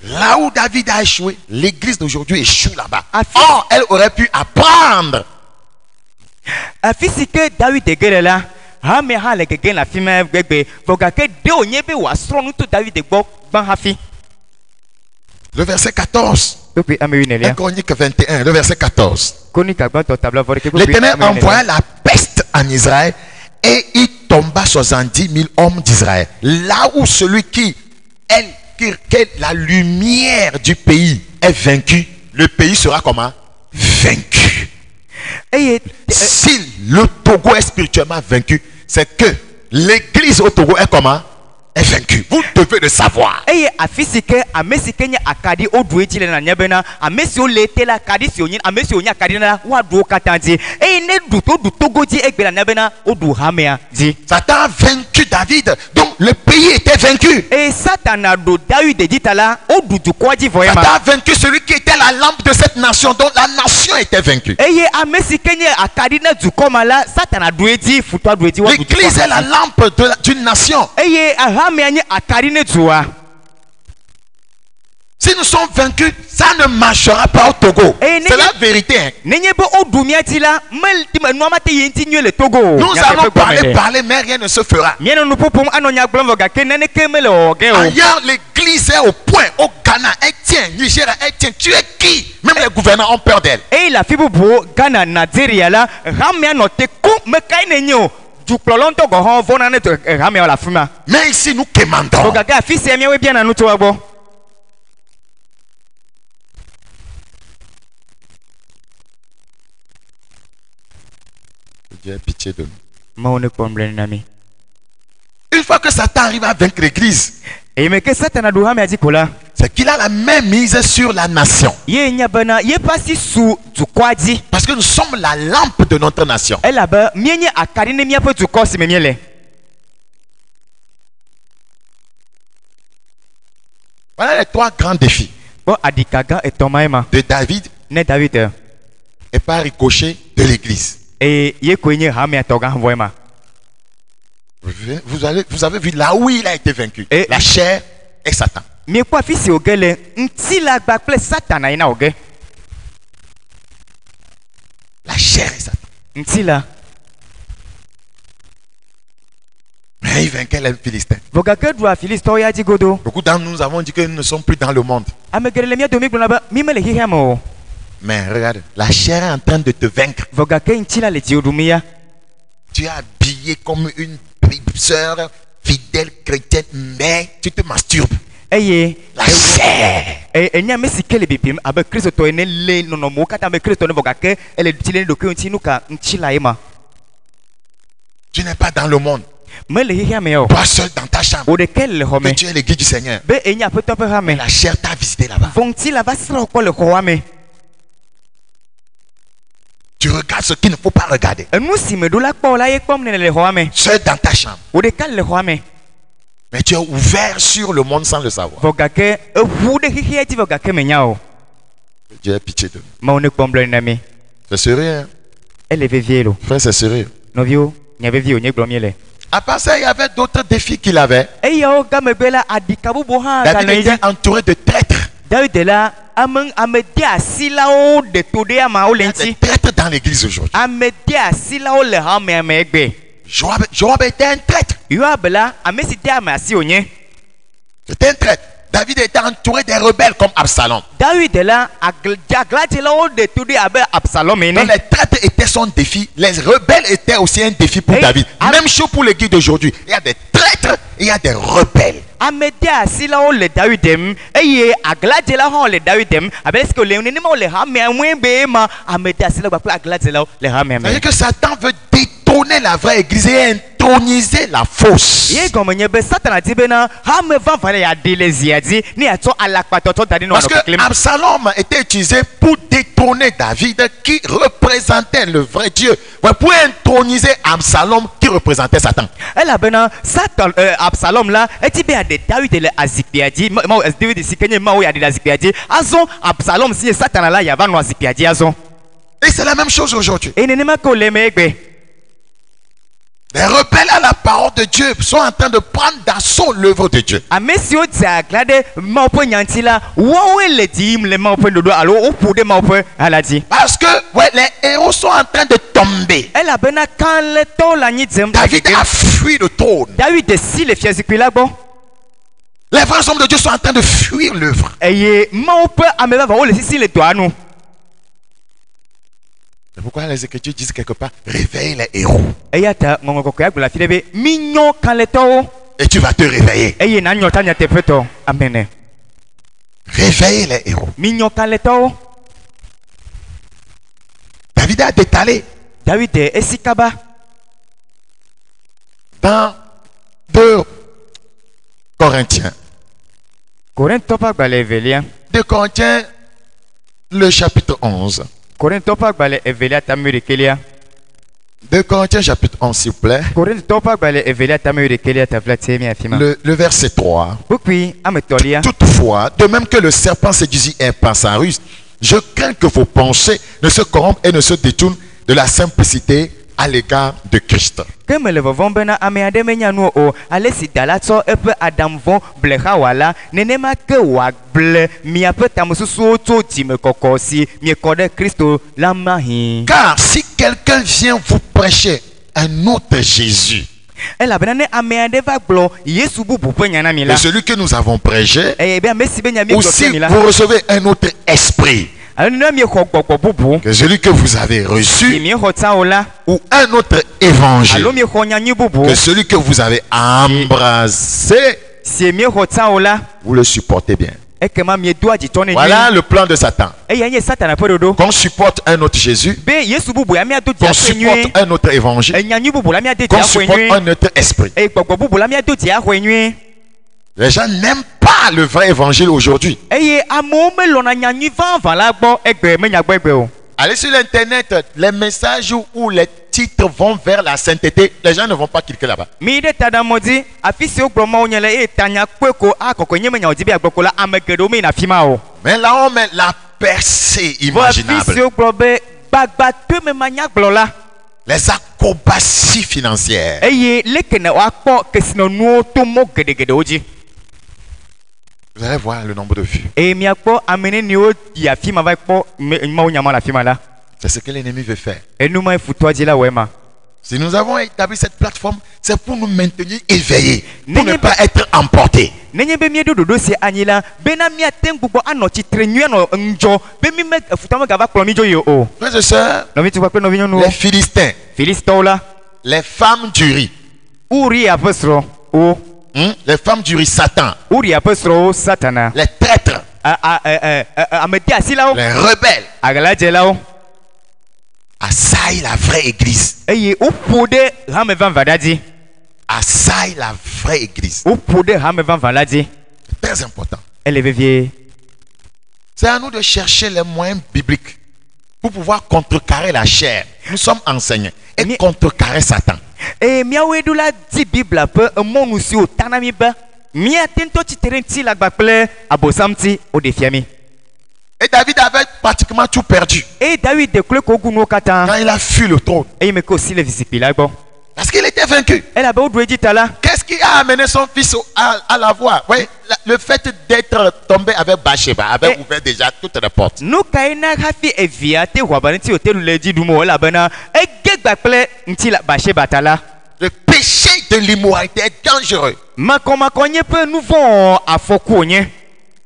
Là où David a échoué, l'église d'aujourd'hui échoue là-bas. Or, elle aurait pu apprendre. Le verset 14. 1 Chronique 21, le verset 14. L'Éternel envoya la peste en Israël et il tomba 70 000 hommes d'Israël. Là où celui qui est la lumière du pays est vaincu, le pays sera comment? Vaincu. Si le Togo est spirituellement vaincu, c'est que l'église au Togo est comment? Est vaincu. Vous devez le savoir. Et Satan a vaincu David. Donc le pays était vaincu. Et Satan a vaincu celui qui était la lampe de cette nation. Donc la nation était vaincue. L'église est la lampe d'une nation. Si nous sommes vaincus, ça ne marchera pas au Togo. C'est la vérité. Nous allons parler, mais rien ne se fera. Ailleurs, l'église est au point. Au Ghana, elle tient. Niger, elle tient. Tu es qui? Même les gouvernants ont peur d'elle. Mais ici, nous commandons. Dieu a pitié de nous. Une fois que Satan arrive à vaincre l'église, c'est qu'il a la main mise sur la nation. Parce que nous sommes la lampe de notre nation. Voilà les trois grands défis de David et par ricochet de l'église. Vous avez vu là où il a été vaincu. La chair et Satan. La chair et Satan. Mais il vainquait les Philistins. vogake ɖua filistɔwo ya dzi godo. Beaucoup d'entre nous avons dit que nous ne sommes plus dans le monde. Ame geɖe le mía domi gblɔna be mí mele xexea me o. Mais regarde, la chair est en train de te vaincre. Vogake ŋuti la le dziwò ɖum ya. Tu es habillé comme une sœur fidèle chrétienne, mais tu te masturbes. Eye La chair. enya me si ke le bibim abe kristotɔ ene le nɔnɔmewo katã be kristotɔ ne vogake ele tsi le ne ɖokui ŋuti nu ka ŋuti la ye ma. Tu n'es pas dans le monde. Mele xexea me o. Toi seul dans ta chambre. Wò ɖeke le xɔ Que me. tu es l'église du Seigneur. Be enye aƒetɔ ƒe hame. La chair t'a visité là-bas. Vɔ ŋuti la va srɔ̃ kpɔ le xɔa me. Tu regardes ce qu'il ne faut pas regarder. Enu si me ɖo la kpɔ la ye kpɔm ne le xɔa me. Seul dans ta chambre. Wò ɖeka le xɔa me. Mais tu es ouvert sur le monde sans le savoir. Vogake eʋu ɖe xexea dzi vogake me nya o. Dieu a pitié de nous. Mawu ne kpɔm bla na mi. C'est sérieux, hein? Ele vevie lo. Frère, c'est sérieux. Nɔviwo nya vevie o nye gblɔm miele. À part ça, il y avait d'autres défis qu'il avait. Eyawo gamegbe la adika bubu hã David ganɔ était edzi. entouré de traîtres. David la ame de asilawo ɖe to ɖe amawo Il le y a des ŋuti. traîtres dans l'église aujourd'hui. Ame de asilawo le hamea me egbe. Joab était un traître. Yoab la ame si de ame asi wònye. C'était un traître. David était entouré des rebelles comme Absalom. David la agladzelawo ɖe to ɖe abe Absalom Donc ene. les traîtres étaient son défi. Les rebelles étaient aussi un défi pour Et- David. Même chose pour l'église d'aujourd'hui. Il y a des traîtres et il y a des rebelles. Ame de asilawo le David dem eye agladzela hã le David dem abe esike le nenema wo le hamea ŋue be ma ame de asilawo kpakple agladzelawo le hamea me. C'est-à-dire que Satan veut détrôner la vraie église et introniser la fausse. Ye gɔme nye be Satana di bena hame vava le yaɖe le zia dzi ne yatsɔ alakpatɔtɔ da ɖi ne Parce wòanɔ que keklem. Absalom était utilisé pour détrôner David qui représentait le vrai Dieu. Ouais, pour introniser Absalom qui représentait Satan. Elabena Absalom la eti be yaɖe David le azikpuia dzi David si ke nye Mawu yaɖe le azikpuia dzi azɔ Absalom si nye Satana la yava nɔ azikpuia dzi azɔ. Et c'est la même chose aujourd'hui. Eye nenema ke wòle me egbe. Les rebelles à la parole de Dieu sont en train de prendre d'assaut l'œuvre de Dieu. Ame siwo dze agla ɖe Mawu ƒe nya ŋuti la woawoe le dzi yim le Mawu ƒe ɖoɖo alo woƒo ɖe Mawu ƒe hala dzi. Parce que ouais, les héros sont en train de tomber. Elabena kalẽtɔwo le anyi dzem. David a fui le trône. David si le fiazikpui la gbɔ. Les vrais hommes de Dieu sont en train de fuir l'œuvre. Eye Mawu ƒe ame vavawo le sisi le dɔa nu. C'est pourquoi les Écritures disent quelque part, réveille les héros. Eya ta ŋɔŋlɔ kɔkɔe agblɔ le afi ɖe be minyɔ kalẽtɔwo Et tu vas te réveiller. eye nanyɔ ta nyateƒetɔ. Amen. Réveille les héros. Minyɔ kalẽtɔwo. David a détalé David esi kaba dans 2 Corinthiens. Korintɔ ƒe agbalẽ evelia. 2 Corinthiens, le chapitre 11. Korintɔ ƒe agbalẽ evelia tame ɖekelia. 2 Corinthiens, chapitre 11, s'il vous plaît. Korintɔ ƒe agbalẽ evelia tame ɖekelia tafla tie mi afi ma. Le verset 3. Kpukpui ame tɔlia. Toutefois, de même que le serpent séduisit Ève par sa ruse, je crains que vos pensées ne se corrompent et ne se détournent de la simplicité à l'égard de Christ. Ke mele vɔvɔm bena ame aɖe menya nu o ale si da la tsɔ eƒe aɖaŋuvɔ ble Hawa la nenema ke wòagble miaƒe tamesusuwo tso dzimekɔkɔ si miekɔ ɖe Kristo la mahi. Car si quelqu'un vient vous prêcher un autre Jésus Elabena ne ame aɖe va gblɔ Yesu bubu ƒe nya na mi la que celui que nous avons prêché, eye be ame si be nya mi ou gblɔ si kple mi la vous recevez un autre esprit alo ne miexɔ gbɔgbɔ bubu que celui que vous avez si reçu, miexɔ tsã o la ou un autre évangile alo miexɔ nyanyui bubu que celui que vous avez embrassé, si miexɔ tsã o la vous le supportez bien. ekema miedo adzitɔ ne Voilà nyui le plan de Satan. eya nye Satana ƒe ɖoɖo Qu'on supporte un autre Jésus, be Yesu bubu ya miado qu'on dziaƒoe nyui supporte un autre évangile, enyanyui bubu la miade qu'on dziaƒoe supporte nyui un autre esprit. eye gbɔgbɔ bubu la miado dziaƒoe nyui Les gens n'aiment pas le vrai évangile aujourd'hui. eye amewo melɔna nyanyui vavã la gbɔ egbe menya gbɔ egbe o. Allez sur l'internet, les messages où les titres vont vers la sainteté, les gens ne vont pas cliquer là-bas. Mi ɖe taɖamɔ dzi afi si wogblɔ mawo nye le eye tanya kpe ko akɔkɔ nye menya wòdi be agbɔ ko la ame geɖewo meyina afi ma o. Mais là, on met la percée Vɔ afi si imaginable, wogblɔ be gbagbatome manyagblɔ la les acrobaties financières. eye leke ne woakpɔ kesinɔnuwo to mɔ geɖegeɖewo dzi Vous allez voir le nombre de vues. eye miakpɔ ame neniwo yi afi ma va kpɔ mawo nyama le afi ma la C'est ce que l'ennemi veut faire. enuma futɔa dzi la wɔ ema Si nous avons établi cette plateforme, c'est pour nous maintenir éveillés, pour ne pas être emportés. Nenye be miedo dodo si anyila bena mia tengbugbo anoti trenyu no njo be mi me futama gava klomi jo yo o. Frères et sœurs, No mitu kwa no vinyo no. les Philistins, Filistola les femmes du riz, uri apostro o les femmes du riz, Satan, uri apostro satana les traîtres, ameti asilao les rebelles, agalaje lao assaillent la vraie église. eye upode hame van vadadi Assaillent la vraie église. upode hame van vadadi C'est très important. elle vie C'est à nous de chercher les moyens bibliques pour pouvoir contrecarrer la chair. Nous sommes enseignés et contrecarrer Satan. e miawe dula di bible pe monu si o tanami ba mia tento ti terenti la gbaple abosamti o defiami. Et David avait pratiquement tout perdu Et David de kule ko gunu kata quand il a fui le trône. e me ko si le visipila bon Parce qu'il était vaincu. elle a beau doit dit là Qu'est-ce qui a amené son fils à la voir? Oui, le fait d'être tombé avec Bathsheba avait ouvert déjà toutes les portes. nous kaina hafi evia te wabanti o te le di dumo la bana e ge gbaple nti la bache batala Le péché de l'immoralité est dangereux. ma konye pe nous vont afoku onye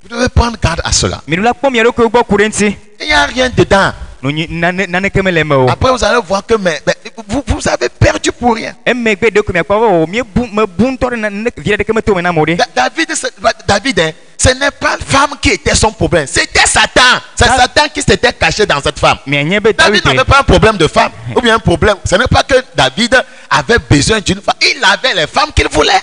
Vous devez prendre garde à cela. mais nous la pomme yaro ko gbo kurenti Il n'y a rien dedans. nous nane kemele mo Après, vous allez voir que mais vous avez perdu pour rien. e me gbe de ko mi akwa o mi bun to na via de keme to me na mode David, hein, ce n'est pas la femme qui était son problème. C'était Satan. C'est Satan qui s'était caché dans cette femme. mais nyebe David n'avait pas un problème de femme. Ou bien un problème. Ce n'est pas que David avait besoin d'une femme. Il avait les femmes qu'il voulait.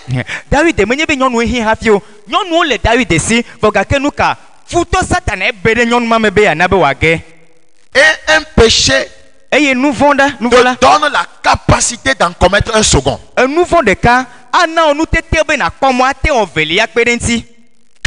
David me nyebe nyonu hi hafio nyonu le David si voga ke nuka futo satan e bere nyonu ma me be ya na be wage Et un péché eye nous vonda nous te voilà donne la capacité d'en commettre un second. un nouveau de cas ana onu tete be na komo ate oveli akperenti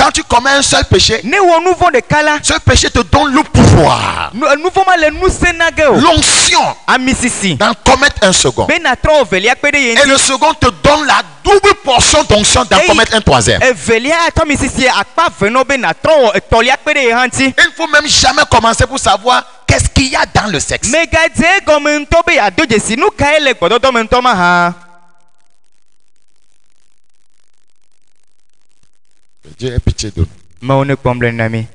Quand tu commets un seul péché, ne wo nouveau de cas là ce péché te donne le pouvoir, nouveau ma le nous senage l'onction amisisi d'en commettre un second. be na tro oveli akpere Et yenti le second te donne la double portion d'onction d'en commettre un troisième. eveli ato misisi akpa veno be na tro toli akpere hanti Il ne faut même jamais commencer pour savoir qu'est-ce qu'il y a dans le sexe. megadze gomento be ya dojesi nu kaele gbododo mento ma ha Dieu ait pitié de nous. ma one komble nami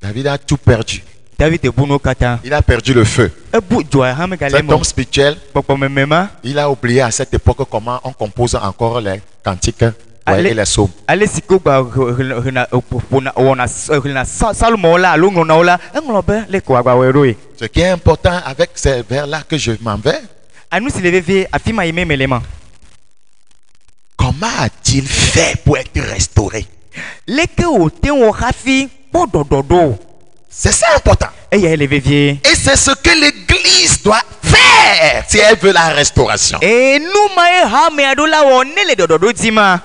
David a tout perdu. David buno kata Il a perdu le feu. ebu joa ha me Cet galemo homme spirituel, popo memema il a oublié à cette époque comment on compose encore les cantiques Allez. et les psaumes. ale siko gba hina wona hina salmo la lungo na ola englobe le ko agba weroi Ce qui est important avec ces vers-là que je m'en vais, anu si leveve afima yeme melema comment a-t-il fait pour être restauré? leke o te wo hafi podododo C'est ça important. eye leveve Et c'est ce que l'Église doit faire si elle veut la restauration. e nu mai ha me adola wo nele dododo dima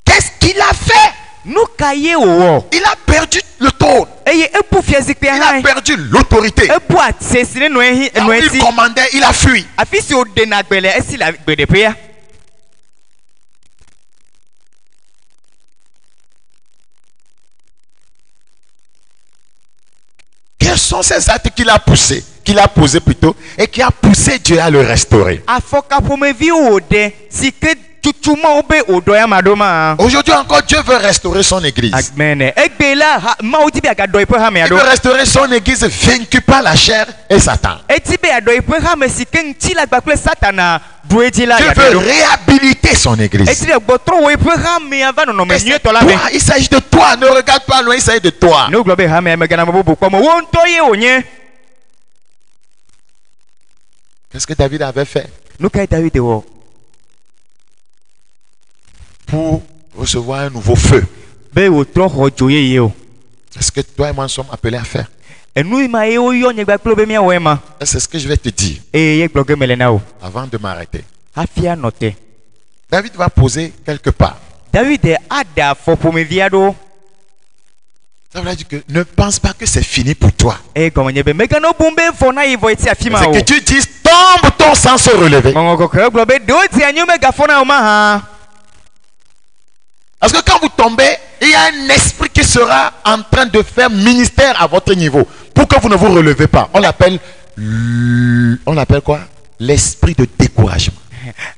Qu'est-ce qu'il a fait? nu kaye wo Il a perdu le trône. eye epu fiazikpe Il a ha perdu l'autorité. epu atsesine no ehi Quand no il eti commandait, il a fui. afi si o de na gbele esi la gbede pe ya Quels sont ces actes qu'il a poussés, qu'il a posés plutôt, et qui a poussé Dieu à le restaurer? afoka pomevi o de sike tutuma obe odo ya madoma Aujourd'hui encore, Dieu veut restaurer son église. amen egbela ma oti bi aga doi pe ha me Il ado veut restaurer son église vaincue par la chair et Satan. eti be adoi pe ha me sike nti la gbakle satana dueji la Dieu ya veut do réhabiliter son église. eti de gbotro wo pe ha me ava no me Et c'est nye to la me toi, il s'agit de toi, ne regarde pas loin, il s'agit de toi. no globe ha me gana bobo kwa mo won to ye onye Qu'est-ce que David avait fait no kai David wo pour recevoir un nouveau feu? be wo tro ho joye ye o C'est ce que toi et moi sommes appelés à faire. enu ma ye o yo nye gbakle be mi awe ma Et c'est ce que je vais te dire e ye gloge melena o avant de m'arrêter. afia note David va poser quelque part. David ada fo pomevi ado Ça veut dire que ne pense pas que c'est fini pour toi. e gomenye be megano bumbe fo na ivo eti afima C'est o que tu dises, tombe ton sang se relever. mongo ko globe do ti anyu mega fo na o ma ha Parce que quand vous tombez, il y a un esprit qui sera en train de faire ministère à votre niveau pour que vous ne vous relevez pas. On l'appelle quoi? l'esprit de découragement.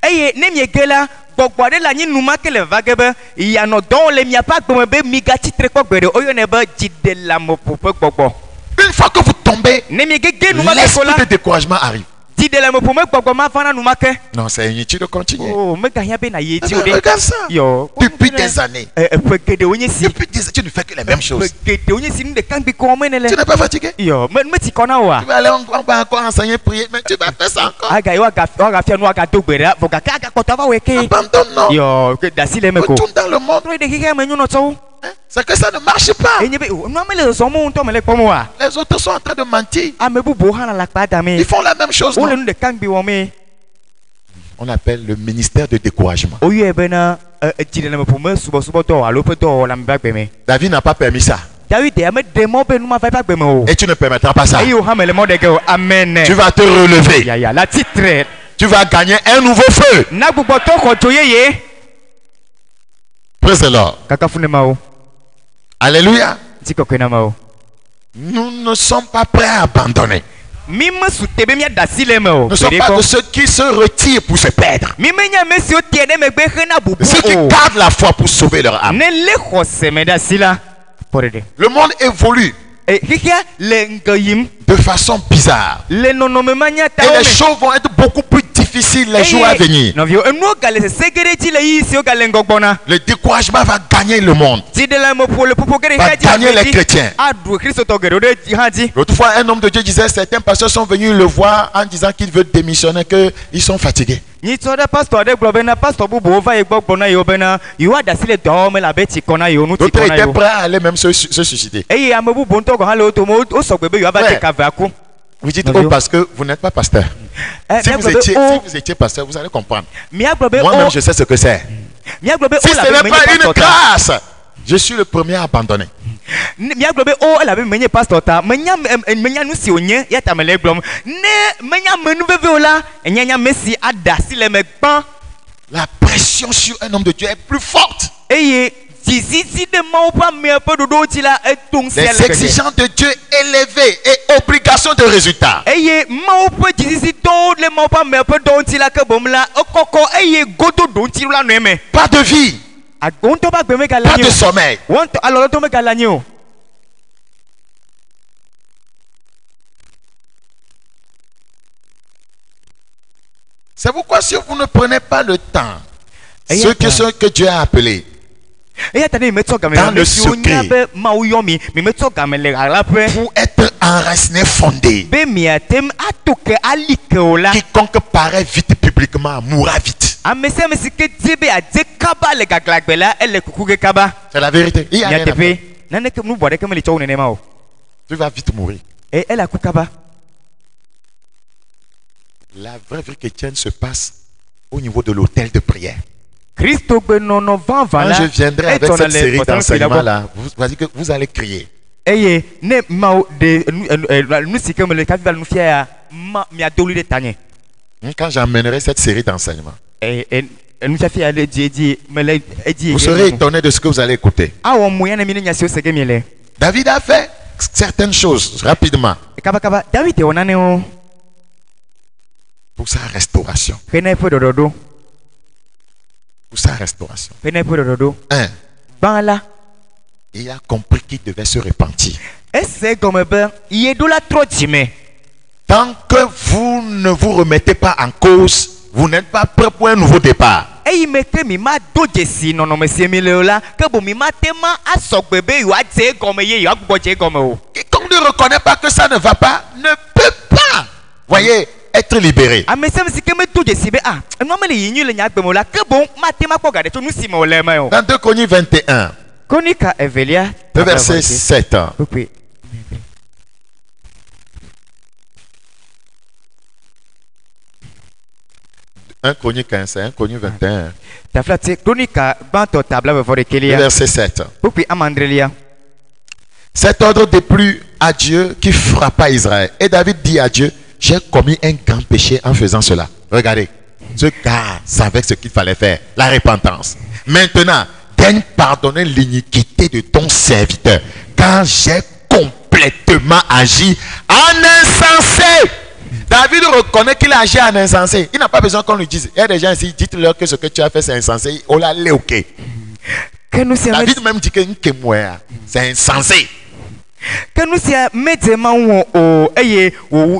eye ne miege la gbɔgbɔ aɖe le anyi numa ke le va ge be yanɔ dɔ wɔm le miaƒe agbeme be migatsitre kpɔ gbe ɖe oyɔnɛ be dziɖeleameƒo ƒe gbɔgbɔ. Une fois que vous tombez, Ne miegege numa ke ko l'esprit la de découragement arrive. dziɖeleameƒo me gbɔgbɔ ma va na numa ke. Non, c'est inutile de continuer. O megahiã be na yi Mais ti o de. regarde ça. Yɔ. Depuis des années. Ƒe geɖewo nye si. Depuis des années, tu ne fais que les mêmes choses. Ƒe geɖewo nye si nu ɖeka ŋgbi kɔ wɔmee ne le. Tu n'es pas fatigué? Yɔ meti kɔ na oa. Tu vas aller, on va encore enseigner, prier, mais tu vas faire ça encore. Agayi wagafia nu agado gbe ɖa vɔ gake agakpɔtɔ ava wɔe ke. Abandonne, non. Yɔ ke dasi le eme ko. Retourne dans le monde. Trɔ yi ɖe xexea me nyɔnɔtɔwo. Hein? C'est que ça ne marche pas. Enye be nua me le zɔzɔm o ŋutɔ me le kpɔm oa. Les autres sont en train de mentir. Ame bubuwo hã le akpa dame. Ils font la même chose. Wole Non? nu ɖeka ŋgbi wɔmee. On appelle le ministère de découragement. Oyɔe bena dziɖelemeƒo me subɔsubɔdɔ alo ƒe dɔwɔwɔ le ame ƒe agbe me. David n'a pas permis ça. David ame ɖe mɔ be nu ma va eƒe agbe me o. Et tu ne permettras pas ça. Eye wo hã me le mɔ ɖe ge o. Amen. Tu vas te relever. Yaya la titre. Tu vas gagner un nouveau feu. Na gbugbɔtɔ xɔ dzo yeye. Praise the Lord. Kakafu ne ma o. Alléluia. Ŋuti kɔkɔe na ma o. Nous ne sommes pas prêts à abandonner. Mi me su te be miaɖe asi le eme o. Nous ne sommes pas de ceux qui se retirent pour se perdre. Mi menye ame siwo tie ɖe megbe hena bubu Ceux qui o. gardent la foi pour sauver leur âme. Ne lé xɔse me ɖe asi la. Ƒo ɖeɖe. Le monde évolue Xexea le ŋge yim. de façon bizarre. Le nɔnɔme ma nya Et tawo les me. choses vont être beaucoup plus difficiles les jours à venir. Nɔviwo enuwo gale sese ge ɖe dzi le yi siwo gale ŋgɔ gbɔna. Le découragement va gagner le monde. Dziɖeleameƒo le ƒoƒo ge ɖe Va xea dzi gagner les dzi. chrétiens. Aɖu kristotɔ geɖewo ɖe hã dzi. L'autre fois, un homme de Dieu disait, certains pasteurs sont venus le voir en disant qu'ils veulent démissionner, qu'ils sont fatigués. Nyitsɔ ɖe pastor aɖe gblɔ bena pastor bubuwo va yi gbɔ gbɔna yiwo bena yewo aɖe asi le dɔ wɔm elabe tsi kɔ na yewo nu tsi D'autres kɔ na étaient yewo. prêts à aller même se suicider. Eye ame bubu ŋutɔ gɔ hã le wo tome wo sɔgbe be yewo ava Ouais. te ka avea ku. Vous dites, Non, oh, Dieu. parce que vous n'êtes pas pasteur. Si vous étiez pasteur, vous allez comprendre. Miagblɔ be Moi-même, o je sais ce que c'est. miagblɔ be Si o ce elabe n'est menye pas une pastor ta. grâce, je suis le premier à abandonner. Miagblɔ be o elabe menye pastor ta menya nu si wònye ya ta me le gblɔm ne menya ame nu veve o la enya ame si aɖe asi le me gbã La pression sur un homme de Dieu est plus forte. eye dzizidzi ɖe mawo ƒe amea ƒe ɖoɖowo dzi la eto ŋusẽ Les ale gbegbe. exigences de Dieu élevées et obligation de résultat. Eye mawo ƒe dzizizitɔwo le mawo ƒe amea ƒe dɔwo ŋuti la ke bom la ekɔkɔ eye gododo ŋuti la nɔ eme. Pas de vie, Agbo ŋutɔ ƒe agbe megale pas anyi de o. sommeil. Wɔntɔ alɔlɔtɔ megale anyi o. C'est pourquoi si vous ne prenez pas le temps, Et ceux attends. que Dieu a appelés, Eya ta ne metsɔ game Dans le le siwo nya secret. be Mawu yɔ mi metsɔ game le ɣaɣlaƒe pour être enraciné, fondé, be miatem ato ke ali ke o la. quiconque paraît vite publiquement mourra vite. Ame sia ame si ke di be adze kaba le gaglagbe la ele kuku ge kaba. C'est la vérité. Il y a rien à faire. Nyateƒe naneke nu bɔ ɖeke meli tsɔ wo nenema o. Tu vas vite mourir. Ele aku kaba. La vraie vie chrétienne se passe au niveau de l'autel de prière. Kristo gbe nɔnɔ vãvã Quand la. je viendrai avec etsɔna cette le série bɔtɔnu kpe la d'enseignements gbɔ. là, vous que vous allez crier. Eye ne Mawu de nu si ke mele kafi va le nu fia ya miado ɣli ɖe tanye. Quand j'emmènerai cette série d'enseignements, Nufiafia le dzi mele edzi. vous serez étonné de ce que vous allez écouter. Awɔ mo ya ne mi ne nya siwo se ge mi le. David a fait certaines choses rapidement Kabakaba David wɔ nanewo pour sa restauration. hena eƒe ɖɔɖɔɖo. Pour sa restauration. Hena eƒe ɖɔɖɔɖo. Un, Gbã la. il a compris qu'il devait se repentir. Ese gɔme be ye ɖo la trɔ dzime. Tant que vous ne vous remettez pas en cause, vous n'êtes pas prêt pour un nouveau départ. Eyi me ke mi ma do dzesi nɔnɔme si mi le o la ke bo mi ma te ma asɔgbe be yewoadze egɔme ye yewoagbugbɔ dze egɔme o. Quiconque ne reconnaît pas que ça ne va pas, ne peut pas, voyez, être libéré. Ame sia ame si ke me do dzesi be enua me le yi nyui le nya gbeme o la ke boŋ ma te ma kpɔ ga ɖe tso nu si me o le eme o. Dans 2 Chroniques 21, Kronika evelia. le verset 7. Kpekpe. 1 Chronique 15, c'est 1 Chronique 21. Tafla te kronika gbãtɔ tabla vevɔ Le ɖekelia. verset 7. Kpekpe amandrelia. Cet ordre déplut à Dieu qui frappa Israël. Et David dit à Dieu, j'ai commis un grand péché en faisant cela. Regardez, ce gars savait ce qu'il fallait faire, la repentance. Maintenant, daigne pardonner l'iniquité de ton serviteur, car j'ai complètement agi en insensé. David reconnaît qu'il a agi en insensé. Il n'a pas besoin qu'on lui dise. Il y a des gens ici, dites-leur que ce que tu as fait c'est insensé. On l'a léoqué. David même dit que c'est insensé. Que nous sommes médecins au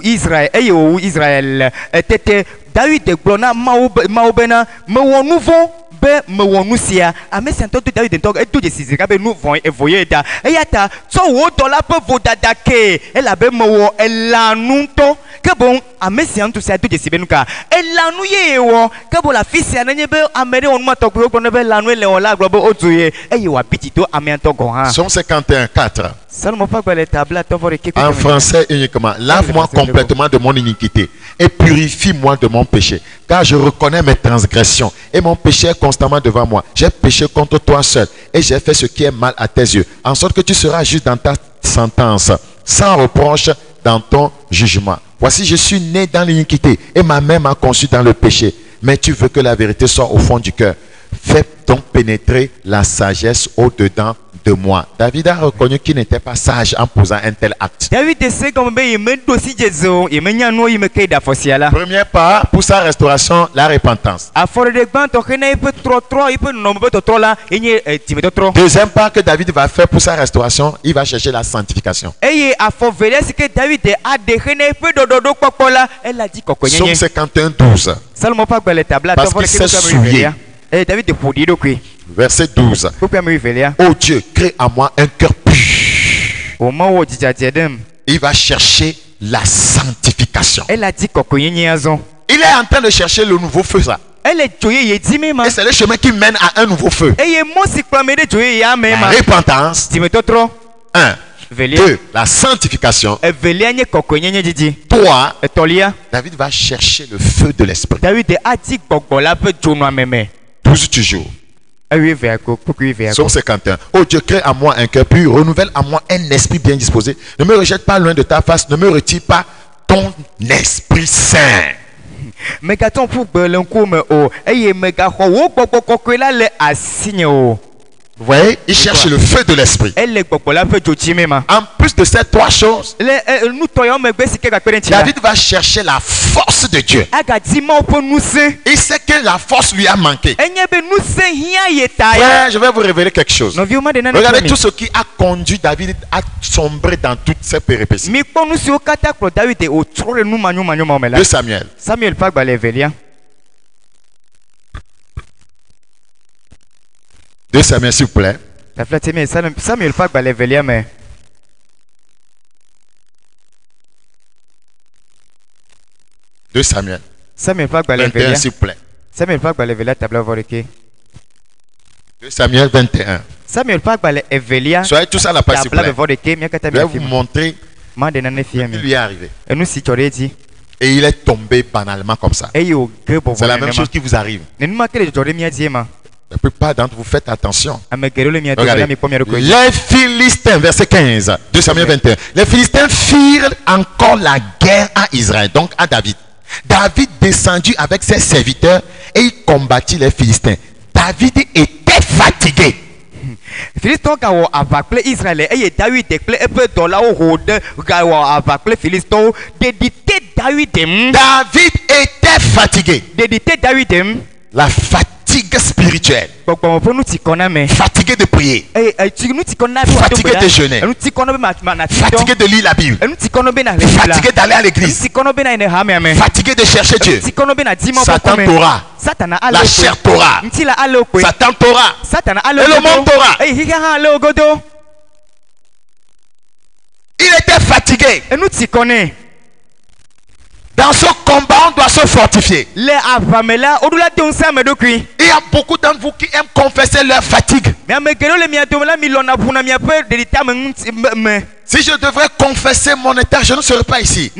Israël, David glona maubena me nouveau be me wonusia ame santo David ntok eto de sizika be nou von evoye da eyata so wo dola pe vodada ke ela be me wo elanu to ke bon ame santo se eto de sibenuka elanu ye wo ke bo la fisi ananye be amere onu matokwe ko ne be lanu ele o la glo be otuye eye wa pitito ame anto go ha Somme 51:4. En français uniquement. Lave-moi complètement de mon iniquité et purifie-moi de mon péché. Car je reconnais mes transgressions et mon péché est constamment devant moi. J'ai péché contre toi seul et j'ai fait ce qui est mal à tes yeux. En sorte que tu seras juste dans ta sentence, sans reproche dans ton jugement. Voici, je suis né dans l'iniquité et ma mère m'a conçu dans le péché. Mais tu veux que la vérité soit au fond du cœur. Fais donc pénétrer la sagesse au-dedans de moi. David a reconnu qu'il n'était pas sage en posant un tel acte. Première part, pour sa restauration, la repentance. Deuxième part que David va faire pour sa restauration, il va chercher la sanctification. Somme 51:12. Parce qu'il s'est souillé. Verset 12. Oh Dieu, crée à moi un cœur pur. Il va chercher la sanctification. Il est en train de chercher le nouveau feu, ça. Et c'est le chemin qui mène à un nouveau feu. La repentance. 1. 2. La sanctification. 3. David va chercher le feu de l'esprit. 12 toujours. Somme 51. Oh Dieu, crée à moi un cœur pur, renouvelle à moi un esprit bien disposé. Ne me rejette pas loin de ta face, ne me retire pas ton esprit saint. Vous voyez, il cherche le feu de l'esprit. En plus de ces trois choses, David va chercher la force de Dieu. Il sait que la force lui a manqué. Frère, je vais vous révéler quelque chose. Regardez tout ce qui a conduit David à sombrer dans toutes ces péripéties. 2 Samuel. 2 Samuel, s'il vous plaît. 2 Samuel. 21, s'il vous plaît. 2 Samuel 21. Soyez tous à la page, s'il vous plaît. Je vais vous montrer ce qui lui est arrivé. Et il est tombé banalement comme ça. C'est la même chose qui vous arrive. La plupart d'entre vous, faites attention. Regardez. Les Philistins, verset 15, 2 Samuel 21. Les Philistins firent encore la guerre à Israël, donc à David. David descendit avec ses serviteurs et il combattit les Philistins. David était fatigué. David était fatigué. La fatigue spirituelle. Fatigué de prier. Fatigué de jeûner. Fatigué de lire la Bible. Fatigué d'aller à l'église. Fatigué de chercher Dieu. Satan t'aura. La chair t'aura. Satan t'aura. Et le monde t'aura. Il était fatigué. Dans ce combat, on doit se fortifier. Il y a beaucoup d'entre vous qui aiment confesser leur fatigue. Si je devrais confesser mon état, je ne serais pas ici.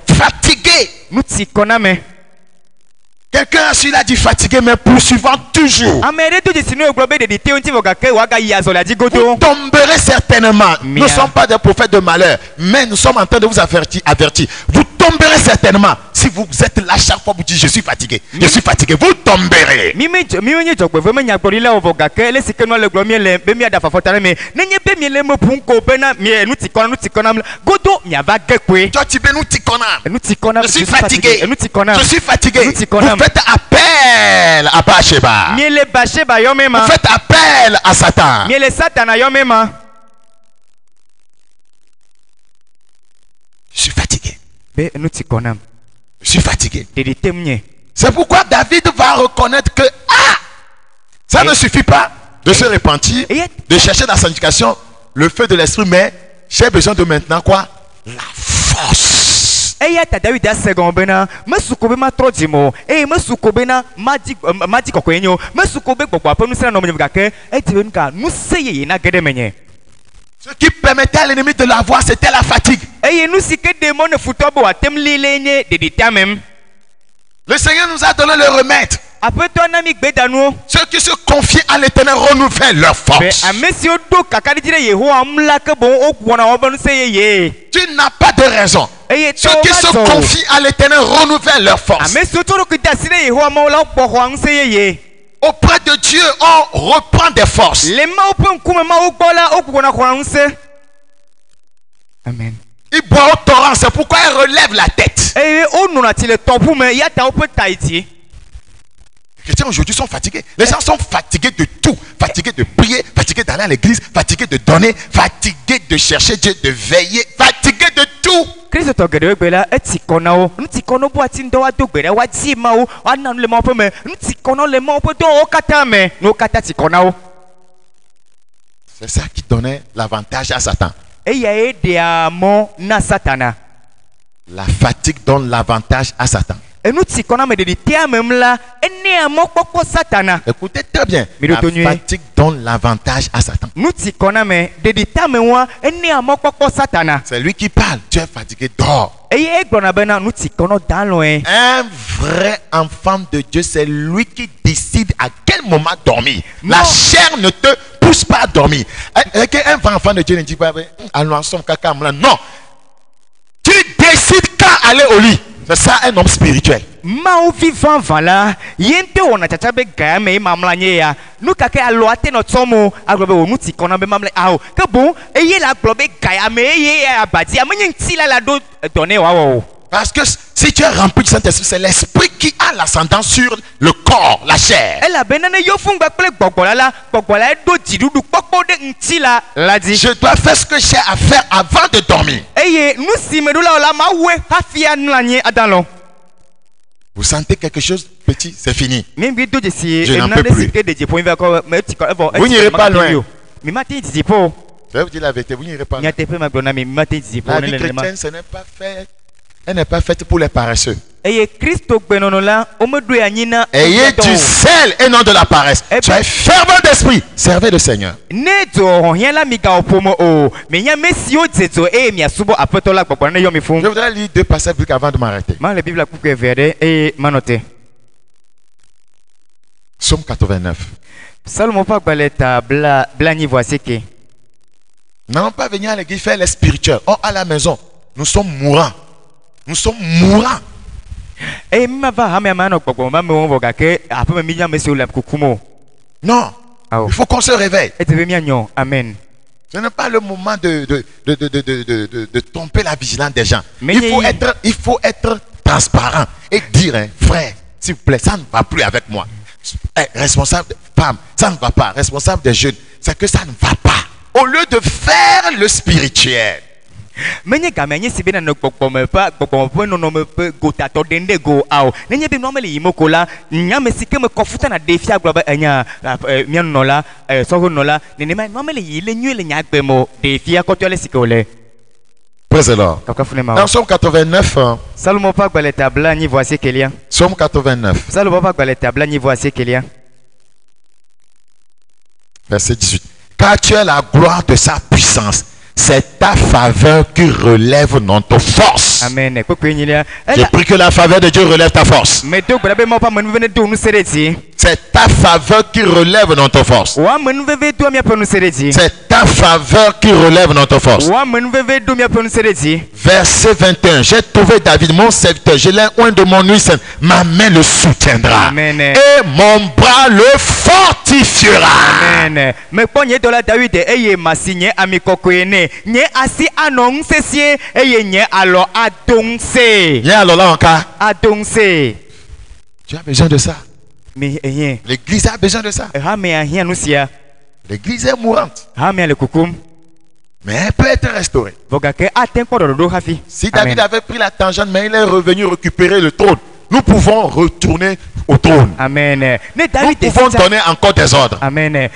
Fatigué. Quelqu'un a celui-là dit fatigué, mais poursuivant toujours. Vous tomberez certainement. Nous ne sommes pas des prophètes de malheur, mais nous sommes en train de vous avertir. Vous tomberez certainement. Si vous êtes là chaque fois, vous dites je suis fatigué, je suis fatigué, vous tomberez. Je suis fatigué, je suis fatigué. Vous faites appel à Bathsheba. Vous faites appel à Satan. Je suis fatigué. Je suis fatigué. C'est pourquoi David va reconnaître que ça ne suffit pas de se repentir, de chercher la sanctification, le feu de l'esprit, mais j'ai besoin de maintenant quoi? La force. Ce qui permettait à l'ennemi de la voir, c'était la fatigue. Le Seigneur nous a donné le remède. Ceux qui se confient à l'Éternel renouvellent leur force. Tu n'as pas de raison. Ceux qui se confient à l'Éternel renouvellent leur force. Auprès de Dieu, on reprend des forces. Amen. Il boit au torrent, c'est pourquoi il relève la tête. Les chrétiens aujourd'hui sont fatigués. Les gens sont fatigués de tout. Fatigués de prier, fatigués d'aller à l'église, fatigués de donner, fatigués de chercher Dieu, de veiller, fatigués de tout. C'est ça qui donnait l'avantage à Satan. La fatigue donne l'avantage à Satan. Écoutez très bien. La fatigue donne l'avantage à Satan. C'est lui qui parle. Tu es fatigué, dors. Un vrai enfant de Dieu, c'est lui qui décide à quel moment dormir. La chair ne te pousse pas à dormir. Un vrai enfant de Dieu ne dit pas non. Tu décides quand aller au lit. C'est ça un homme spirituel. Parce que si tu es rempli du Saint-Esprit, c'est l'esprit qui a l'ascendant sur le corps, la chair. Je dois faire ce que j'ai à faire avant de dormir. Vous sentez quelque chose, petit, c'est fini. Je n'en peux plus. Vous n'irez pas loin. Je vais vous dire la vérité, vous n'irez pas loin. La vie chrétienne, ce n'est pas fait. Elle n'est pas faite pour les paresseux. Ayez du zèle et non de la paresse. Soyez fervent d'esprit. Servez le Seigneur. Je voudrais lire 2 passages bibliques avant de m'arrêter. Psaume 89. N'allons pas venir à l'église faire les spirituels. Oh, à la maison, nous sommes mourants. Nous sommes mourants. Non. Il faut qu'on se réveille. Amen. Ce n'est pas le moment de tromper la vigilance des gens. Il faut être transparent et dire, frère, s'il vous plaît, ça ne va plus avec moi. Responsable de femmes, ça ne va pas. Responsable des jeunes, c'est que ça ne va pas. Au lieu de faire le spirituel. Au lieu Praise the Lord. Dans Psaume 89. Psaume 89. Verset 18. Car tu es la gloire de sa puissance, C'est ta faveur qui relève notre force. Amen. J'ai pris que la faveur de Dieu relève ta force. C'est ta faveur qui relève notre force. C'est ta faveur qui relève notre force. Verset 21. J'ai trouvé David, mon serviteur. Je l'ai oint de mon huile sainte. Ma main le soutiendra. Amen. Et mon bras le fortifiera. Amen. Alors là encore. Tu as besoin de ça. L'église a besoin de ça. L'église est mourante. Mais elle peut être restaurée. Si David avait pris la tangente, mais il est revenu récupérer le trône, nous pouvons retourner au trône. Amen. Nous pouvons donner encore des ordres. Amen.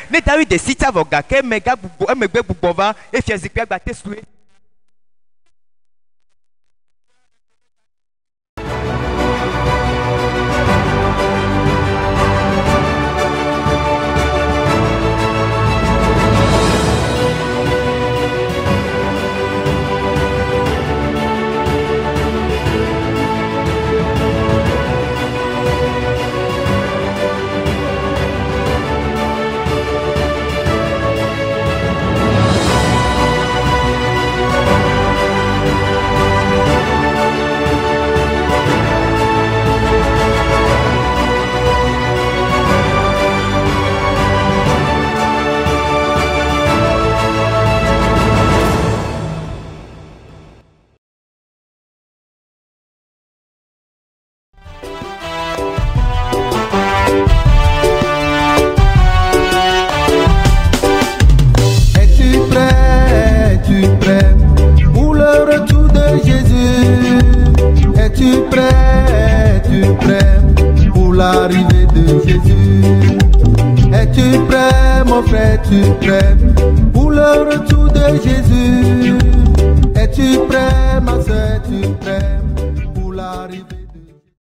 l'arrivée de Jésus. Es-tu prêt, mon frère, es-tu prêt pour le retour de Jésus? Es-tu prêt, ma